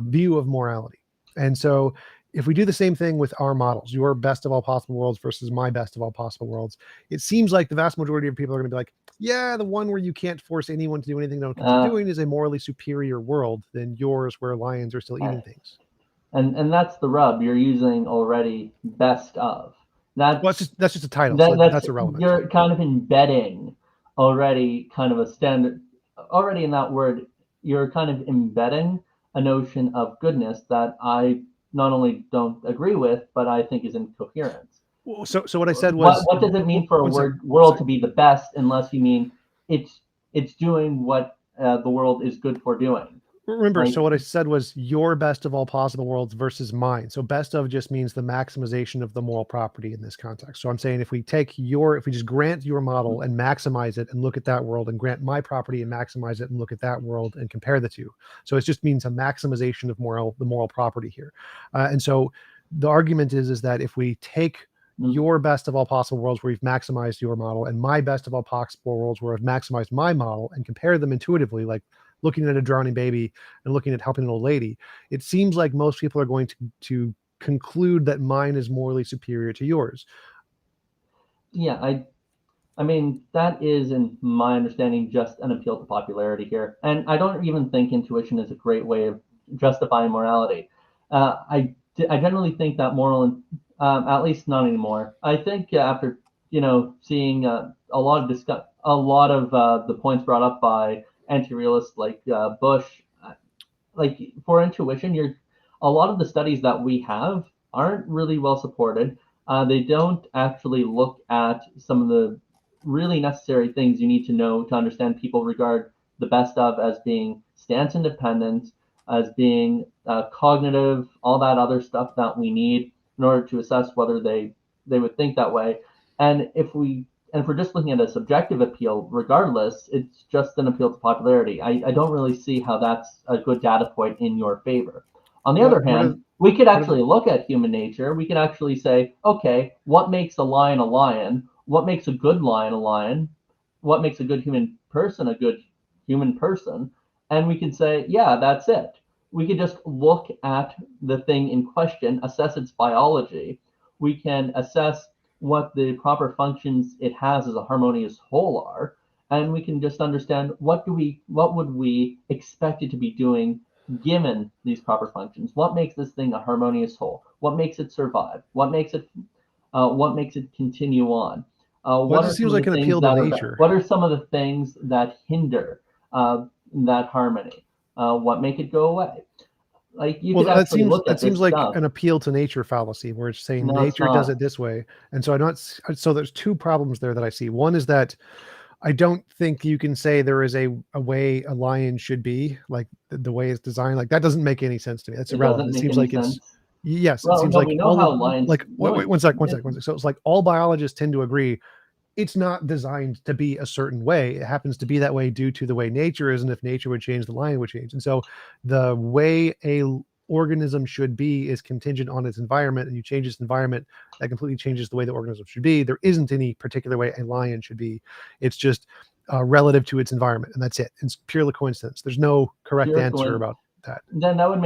view of morality. And so if we do the same thing with our models, your best of all possible worlds versus my best of all possible worlds, it seems like the vast majority of people are going to be like, yeah, the one where you can't force anyone to do anything they don't consent to doing is a morally superior world than yours, where lions are still eating things. And that's the rub. You're using already best of. That's just a title. That's irrelevant. You're kind of embedding already kind of a standard. Already in that word, you're kind of embedding a notion of goodness that I not only don't agree with, but I think is incoherent. So what I said was, what does it mean for a world to be the best, unless you mean it's doing what the world is good for doing? Remember, so what I said was your best of all possible worlds versus mine. So best of just means the maximization of the moral property in this context. So I'm saying if we just grant your model and maximize it and look at that world, and grant my property and maximize it and look at that world and compare the two. So it just means a maximization of the moral property here. And so the argument is that if we take your best of all possible worlds where you've maximized your model, and my best of all possible worlds where I've maximized my model, and compare them intuitively, like looking at a drowning baby and looking at helping an old lady, it seems like most people are going to conclude that mine is morally superior to yours. Yeah, I mean, that is, in my understanding, just an appeal to popularity here. And I don't even think intuition is a great way of justifying morality. I generally think that at least not anymore. I think after seeing a lot of the points brought up by anti-realists like Bush, like for intuition, a lot of the studies that we have aren't really well supported. They don't actually look at some of the really necessary things you need to know to understand people regard the best of as being stance independent, as being cognitive, all that other stuff that we need in order to assess whether they would think that way. And if we're just looking at a subjective appeal, regardless, it's just an appeal to popularity. I don't really see how that's a good data point in your favor. On the other hand, we could actually look at human nature. We could actually say, okay, what makes a lion a lion? What makes a good lion a lion? What makes a good human person a good human person? And we could say, yeah, that's it. We could just look at the thing in question, assess its biology. We can assess what the proper functions it has as a harmonious whole are, and we can just understand what would we expect it to be doing given these proper functions. What makes this thing a harmonious whole? What makes it survive? What makes it continue on? What seems like an appeal to nature? What are some of the things that hinder that harmony? What make it go away? Like you could actually look at that seems like stuff. an appeal to nature fallacy, where it's saying nature does it this way, and so there's two problems there that I see. One is that I don't think you can say there is a way a lion should be, like the way it's designed. Like that doesn't make any sense to me. That's irrelevant. It seems like it's yes. It seems like all like wait, one sec. So it's like all biologists tend to agree it's not designed to be a certain way. It happens to be that way due to the way nature is, and if nature would change, the lion would change. And so the way a organism should be is contingent on its environment, and you change its environment, that completely changes the way the organism should be. There isn't any particular way a lion should be. It's just relative to its environment, and that's it. It's purely coincidence. There's no correct answer about that. Then that would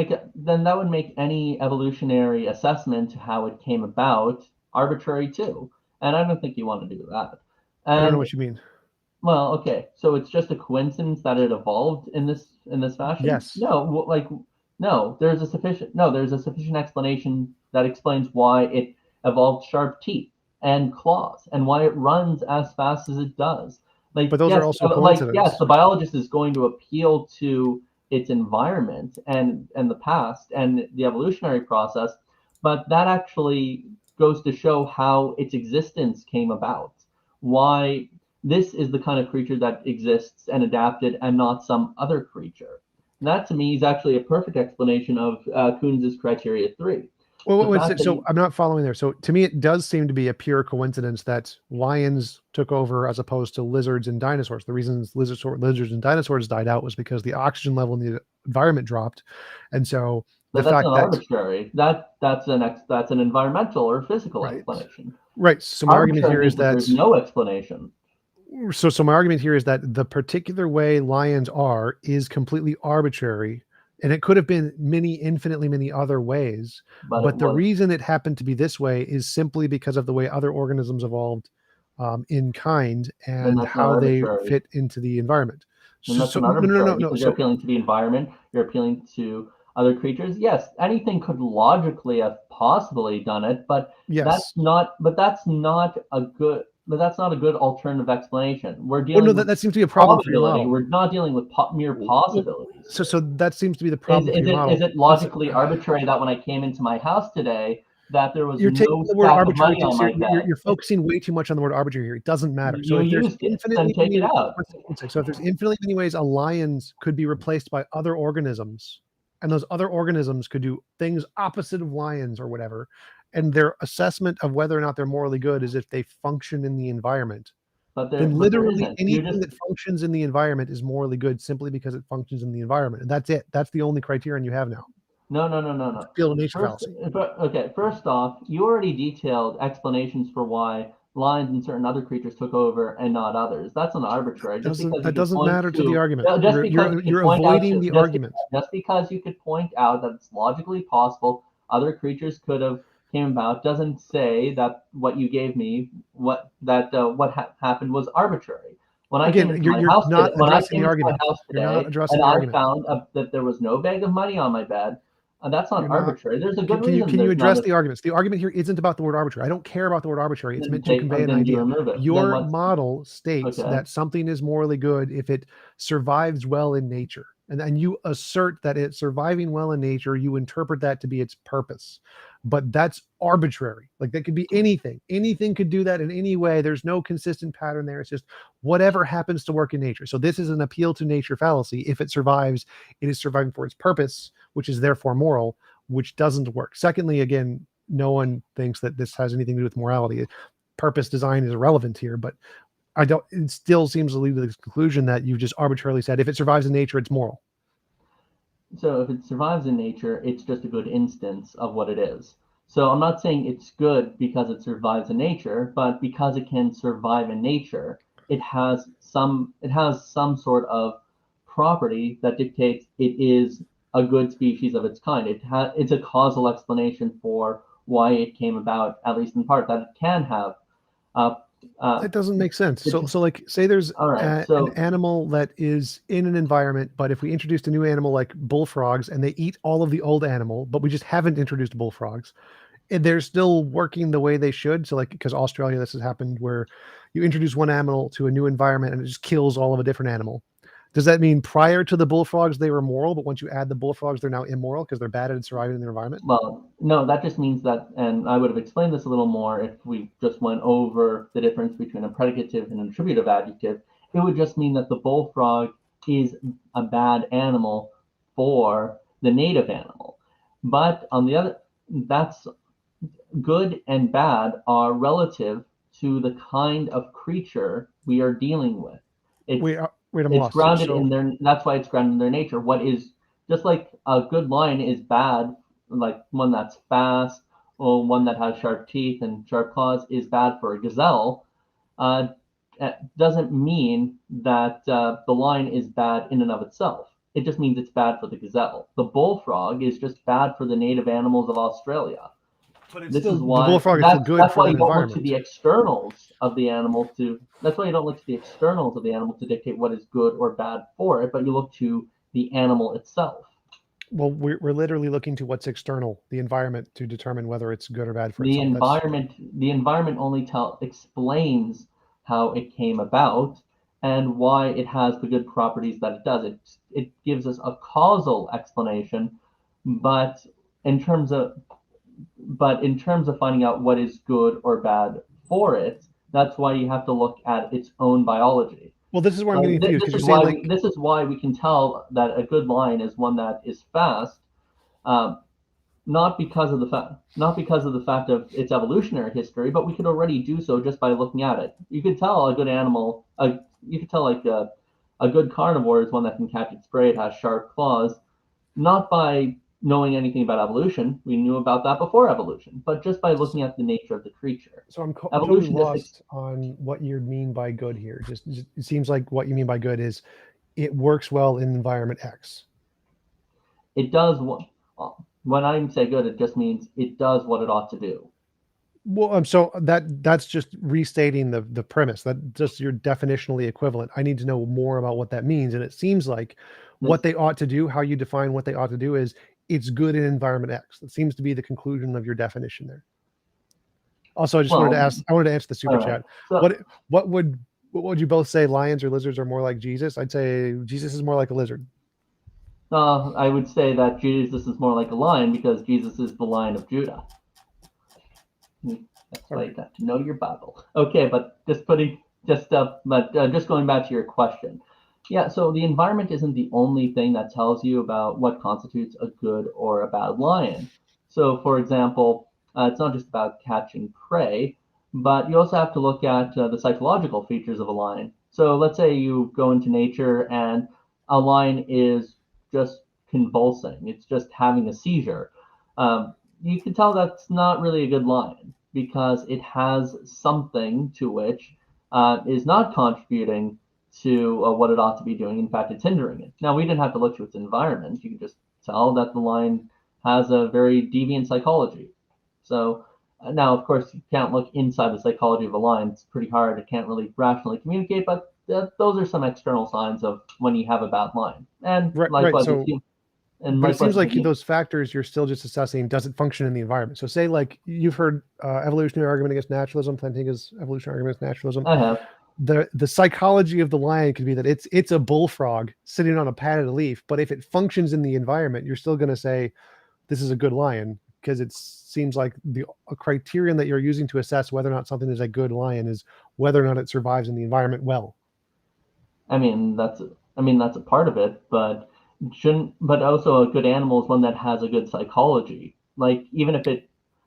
make any evolutionary assessment how it came about arbitrary too. And I don't think you want to do that. I don't know what you mean. Well, okay, so it's just a coincidence that it evolved in this fashion? Yes. No, there's a sufficient explanation that explains why it evolved sharp teeth and claws and why it runs as fast as it does. But those are also coincidences. Yes, the biologist is going to appeal to its environment and the past and the evolutionary process, but that actually goes to show how its existence came about, why this is the kind of creature that exists and adapted and not some other creature. And that to me is actually a perfect explanation of Kuhn's criteria 3. So I'm not following there. So to me, it does seem to be a pure coincidence that lions took over as opposed to lizards and dinosaurs. The reasons lizards and dinosaurs died out was because the oxygen level in the environment dropped. And so but that's not arbitrary. That's an environmental or physical explanation. Right. So my argument here is that there's no explanation. So my argument here is that the particular way lions are is completely arbitrary, and it could have been infinitely many other ways. But the reason it happened to be this way is simply because of the way other organisms evolved in kind and how they fit into the environment. No. You're appealing to the environment. You're appealing to other creatures. Yes, anything could logically have possibly done it, but that's not a good alternative explanation. We're dealing with that seems to be a problem for your model. We're not dealing with mere possibilities. So that seems to be the problem for your model. Is it logically arbitrary that when I came into my house today that there was no stack of money on my bed? You're focusing way too much on the word arbitrary here. It doesn't matter. So if there's infinitely many ways a lion could be replaced by other organisms, and those other organisms could do things opposite of lions or whatever, and their assessment of whether or not they're morally good is if they function in the environment. Then literally anything that functions in the environment is morally good simply because it functions in the environment. And that's it. That's the only criterion you have now. No. Appeal to nature fallacy. Okay, first off, you already detailed explanations for why lions and certain other creatures took over and not others. That's an arbitrary. That doesn't matter to the argument. You're avoiding the argument. Just because you could point out that it's logically possible other creatures could have came about doesn't say that what you gave me, what happened was arbitrary. When I came into my house today, and I found that there was no bag of money on my bed, that's not arbitrary. There's a good reason. Can you address the arguments? The argument here isn't about the word arbitrary. I don't care about the word arbitrary. It's meant to convey an idea. Your model states that something is morally good if it survives well in nature. And then you assert that it's surviving well in nature, you interpret that to be its purpose. but that's arbitrary. Like that could be anything. Anything could do that in any way. There's no consistent pattern there. It's just whatever happens to work in nature. So this is an appeal to nature fallacy. If it survives, it is surviving for its purpose, which is therefore moral, which doesn't work. Secondly, again, no one thinks that this has anything to do with morality. Purpose design is irrelevant here, but it still seems to lead to the conclusion that you just arbitrarily said, if it survives in nature, it's moral. So if it survives in nature, it's just a good instance of what it is. So I'm not saying it's good because it survives in nature, but because it can survive in nature, it has some sort of property that dictates it is a good species of its kind. It's a causal explanation for why it came about, at least in part, that it can have. That doesn't make sense. So like, say there's an animal that is in an environment, but if we introduced a new animal like bullfrogs and they eat all of the old animal, but we just haven't introduced bullfrogs, and they're still working the way they should. So like, because Australia, this has happened where you introduce one animal to a new environment and it just kills all of a different animal. Does that mean prior to the bullfrogs, they were moral, but once you add the bullfrogs, they're now immoral because they're bad at surviving in their environment? Well, no, that just means that, and I would have explained this a little more if we just went over the difference between a predicative and an attributive adjective. It would just mean that the bullfrog is a bad animal for the native animal. But on the other, that's good and bad are relative to the kind of creature we are dealing with. It's grounded in their, that's why it's grounded in their nature. What is, just like a good lion is bad, like one that's fast or one that has sharp teeth and sharp claws is bad for a gazelle, doesn't mean that the lion is bad in and of itself. It just means it's bad for the gazelle. The bullfrog is just bad for the native animals of Australia. But this is why the bullfrog is still good for the environment. That's why you don't look to the externals of the animal to. That's why you don't look to the externals of the animal to dictate what is good or bad for it, but you look to the animal itself. Well, we're literally looking to what's external, the environment, to determine whether it's good or bad for the itself. The environment only explains how it came about and why it has the good properties that it does. It gives us a causal explanation, but in terms of finding out what is good or bad for it, that's why you have to look at its own biology. Well, this is where I'm getting confused, because you're saying this is why we can tell that a good lion is one that is fast, not because of the fact of its evolutionary history, but we could already do so just by looking at it. You could tell a good animal, you could tell like a good carnivore is one that can catch its prey. It has sharp claws, not by knowing anything about evolution. We knew about that before evolution, but just by looking at the nature of the creature. So I'm totally lost on what you mean by good here. Just it seems like what you mean by good is it works well in environment X. It does. When I say good, it just means it does what it ought to do. Well, so that's just restating the premise. That's just your definitionally equivalent. I need to know more about what that means. And it seems like what they ought to do, how you define what they ought to do, is it's good in environment X. That seems to be the conclusion of your definition there. Also, I just wanted to ask. I wanted to answer the super chat. So, what would you both say? Lions or lizards are more like Jesus? I'd say Jesus is more like a lizard. I would say that Jesus is more like a lion because Jesus is the Lion of Judah. That's why you got to know your Bible. Okay, but just going back to your question. Yeah, so the environment isn't the only thing that tells you about what constitutes a good or a bad lion. So, for example, it's not just about catching prey, but you also have to look at the psychological features of a lion. So let's say you go into nature and a lion is just convulsing. It's just having a seizure. You can tell that's not really a good lion because it has something to which is not contributing to what it ought to be doing. In fact, it's hindering it. Now, we didn't have to look to its environment. You can just tell that the lion has a very deviant psychology. So now, of course, you can't look inside the psychology of a lion. It's pretty hard. It can't really rationally communicate, but those are some external signs of when you have a bad lion. And likewise, so, but it seems like those factors you're still just assessing, does it function in the environment? So say like you've heard evolutionary argument against naturalism, Plantinga's evolutionary argument against naturalism. I have. The psychology of the lion could be that it's a bullfrog sitting on a padded leaf, but if it functions in the environment, you're still going to say this is a good lion because it seems like a criterion that you're using to assess whether or not something is a good lion is whether or not it survives in the environment well. I mean, that's a part of it, but also a good animal is one that has a good psychology. Like, even if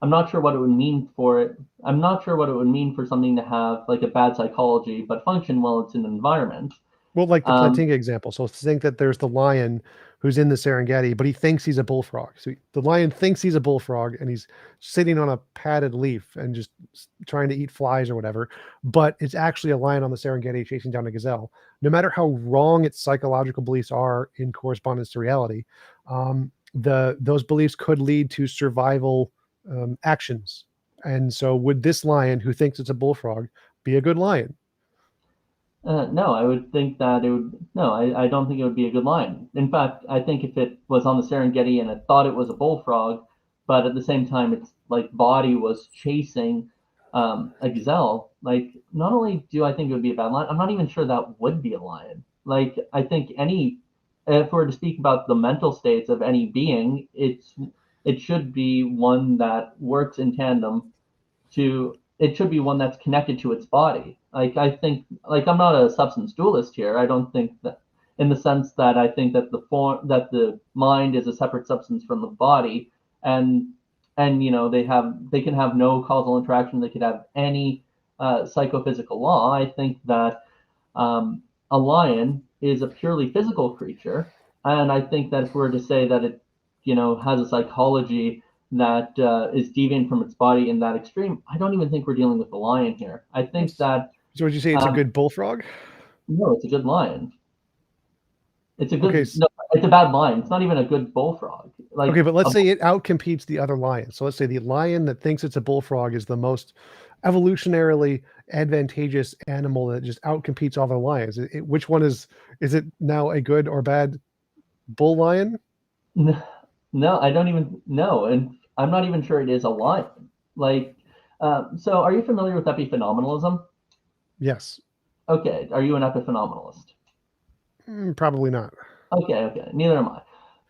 I'm not sure what it would mean for it. I'm not sure what it would mean for something to have like a bad psychology, but function well it's in an environment. Well, like the Plantinga example. So think that there's the lion who's in the Serengeti, but he thinks he's a bullfrog. So the lion thinks he's a bullfrog, and he's sitting on a padded leaf and just trying to eat flies or whatever. But it's actually a lion on the Serengeti chasing down a gazelle. No matter how wrong its psychological beliefs are in correspondence to reality, those beliefs could lead to survival actions. And so, would this lion who thinks it's a bullfrog be a good lion? No, I would think that it would. No, I don't think it would be a good lion. In fact, I think if it was on the Serengeti and it thought it was a bullfrog, but at the same time its like body was chasing a gazelle, like not only do I think it would be a bad lion, I'm not even sure that would be a lion. Like I think if we're to speak about the mental states of any being, it should be one that works in tandem it should be one that's connected to its body. Like I think, like I'm not a substance dualist here. I don't think that, in the sense that I think that the mind is a separate substance from the body, and they can have no causal interaction. They could have any psychophysical law. I think that a lion is a purely physical creature, and I think that if we were to say that it has a psychology that is deviant from its body in that extreme, I don't even think we're dealing with the lion here. I think that. So would you say it's a good bullfrog? No, it's a good lion. It's a good. Okay. No, it's a bad lion. It's not even a good bullfrog. Like, okay, but let's say it outcompetes the other lions. So let's say the lion that thinks it's a bullfrog is the most evolutionarily advantageous animal that just outcompetes all the lions. Which one is it now, a good or bad bull lion? No, I don't even know, and I'm not even sure it is a lion. Like, so are you familiar with epiphenomenalism? Yes. Okay, are you an epiphenomenalist? Probably not. Okay, neither am I.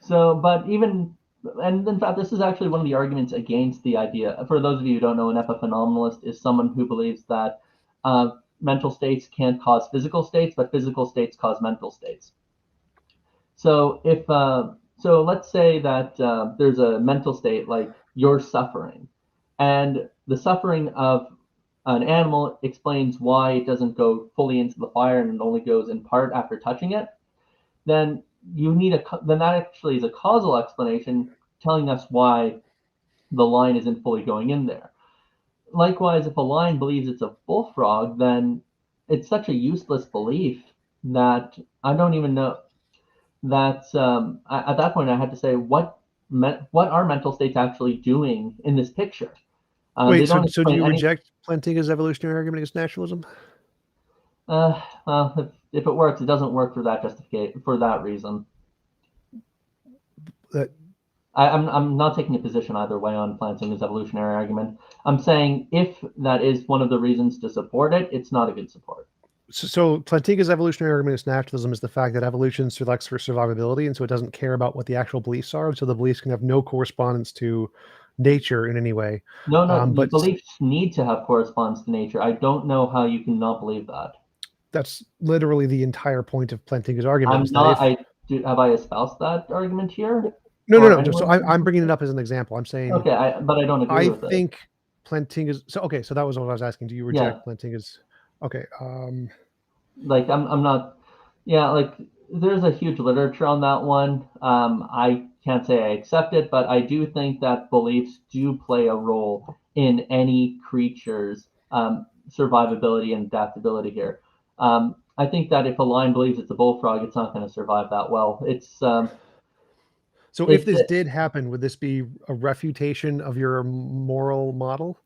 So, and in fact, this is actually one of the arguments against the idea. For those of you who don't know, an epiphenomenalist is someone who believes that mental states can't cause physical states, but physical states cause mental states. So so let's say that there's a mental state like you're suffering, and the suffering of an animal explains why it doesn't go fully into the fire and it only goes in part after touching it. Then that actually is a causal explanation telling us why the lion isn't fully going in there. Likewise, if a lion believes it's a bullfrog, then it's such a useless belief that I don't even know. That's at that point I had to say what are mental states actually doing in this picture? Wait, so do you reject Plantinga's evolutionary argument against naturalism? Well, if it works, it doesn't work for that for that reason. I'm not taking a position either way on Plantinga's evolutionary argument. I'm saying if that is one of the reasons to support it, it's not a good support. So Plantinga's evolutionary argument against naturalism is the fact that evolution selects for survivability, and so it doesn't care about what the actual beliefs are, and so the beliefs can have no correspondence to nature in any way. No, but beliefs need to have correspondence to nature. I don't know how you can not believe that. That's literally the entire point of Plantinga's argument. Have I espoused that argument here? No. So I'm bringing it up as an example. I'm saying. Okay, but I don't agree with it. I think Plantinga's. So okay, so that was what I was asking. Do you reject Plantinga's? Okay. Like I'm not. Yeah, like there's a huge literature on that one. I can't say I accept it, but I do think that beliefs do play a role in any creature's survivability and adaptability here. I think that if a lion believes it's a bullfrog, it's not going to survive that well. So if this did happen, would this be a refutation of your moral model?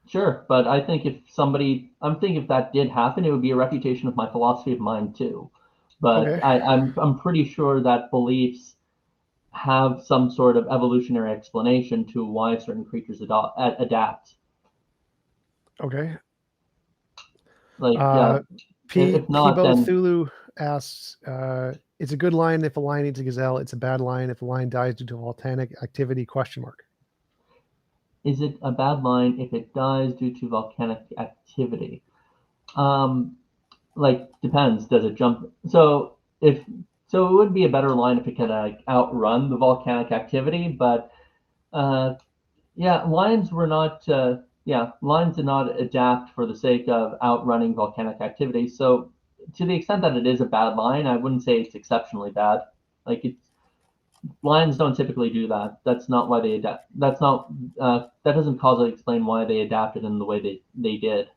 Sure, but I think if that did happen, it would be a refutation of my philosophy of mind too. But okay. I'm pretty sure that beliefs have some sort of evolutionary explanation to why certain creatures adapt. Okay. Like if not, then Thulu asks, it's a good lion if a lion eats a gazelle. It's a bad lion if a lion dies due to volcanic activity, ? is it a bad line if it dies due to volcanic activity? Like, depends. Does it jump? So it would be a better line if it could outrun the volcanic activity. But yeah, lines were not. Lines did not adapt for the sake of outrunning volcanic activity. So to the extent that it is a bad line, I wouldn't say it's exceptionally bad. Like lines don't typically do that. That's not why they adapt. That's not. That doesn't causally explain why they adapted in the way they did.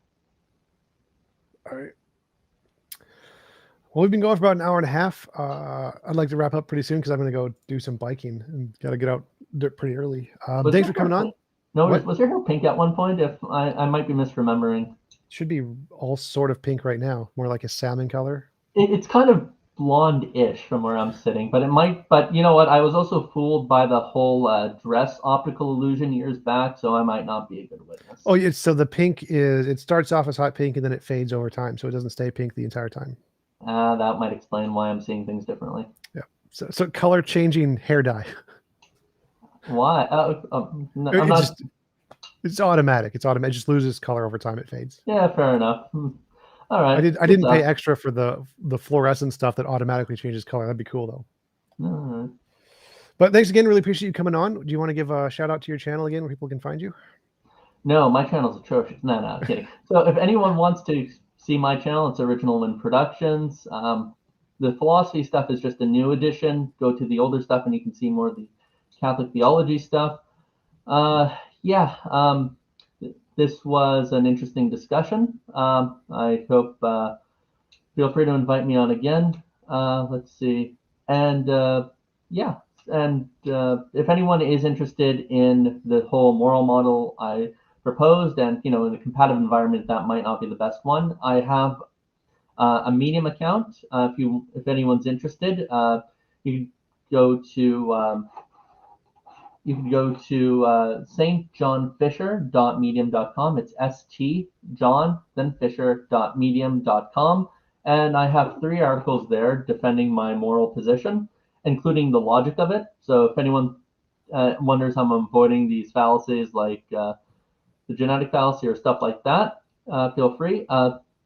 All right. Well, we've been going for about an hour and a half. I'd like to wrap up pretty soon because I'm going to go do some biking and got to get out pretty early. Thanks for coming on. No, was your hair pink at one point? If I might be misremembering. Should be all sort of pink right now, more like a salmon color. It's kind of blonde-ish from where I'm sitting, but it might. But you know what? I was also fooled by the whole dress optical illusion years back, so I might not be a good witness. Oh, yeah. So the pink it starts off as hot pink and then it fades over time, so it doesn't stay pink the entire time. That might explain why I'm seeing things differently. Yeah. So color changing hair dye. Why? It's automatic. It's automatic. It just loses color over time. It fades. Yeah, fair enough. All right. I didn't pay extra for the fluorescent stuff that automatically changes color. That'd be cool though. All right. But thanks again. Really appreciate you coming on. Do you want to give a shout out to your channel again where people can find you? No, my channel's atrocious. No, I'm kidding. So if anyone wants to see my channel, it's Original Wind Productions. The philosophy stuff is just a new edition. Go to the older stuff and you can see more of the Catholic theology stuff. This was an interesting discussion. I hope feel free to invite me on again. Let's see. And if anyone is interested in the whole moral model I proposed, and in a competitive environment that might not be the best one, I have a Medium account. If anyone's interested, you can go to stjohnfisher.medium.com. It's stjohn then fisher.medium.com, and I have 3 articles there defending my moral position, including the logic of it. So if anyone wonders how I'm avoiding these fallacies like the genetic fallacy or stuff like that, feel free.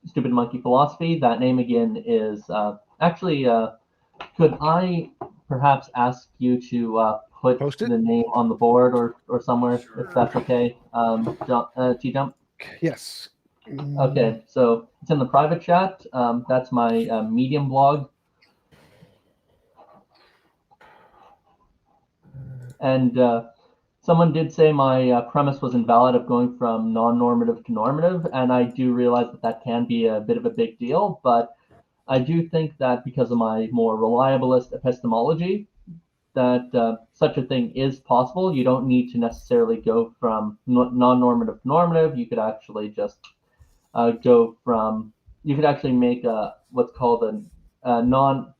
Stupid Monkey Philosophy, that name again is could I perhaps ask you to put the name on the board or somewhere, sure, if that's okay, TJump? Yes. Okay, so it's in the private chat. That's my Medium blog. And someone did say my premise was invalid of going from non-normative to normative, and I do realize that can be a bit of a big deal, but I do think that because of my more reliabilist epistemology, that such a thing is possible. You don't need to necessarily go from non-normative to normative. You could actually just you could actually make what's called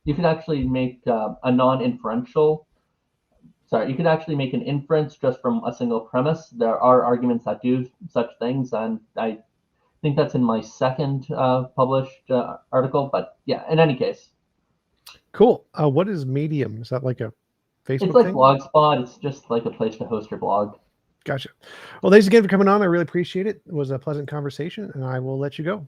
you could actually make a non-inferential. Sorry, you could actually make an inference just from a single premise. There are arguments that do such things, and I think that's in my second published article. But yeah, in any case. Cool. What is Medium? Is that like a Facebook It's like thing? Blogspot. It's just like a place to host your blog. Gotcha. Well, thanks again for coming on. I really appreciate it. It was a pleasant conversation, and I will let you go.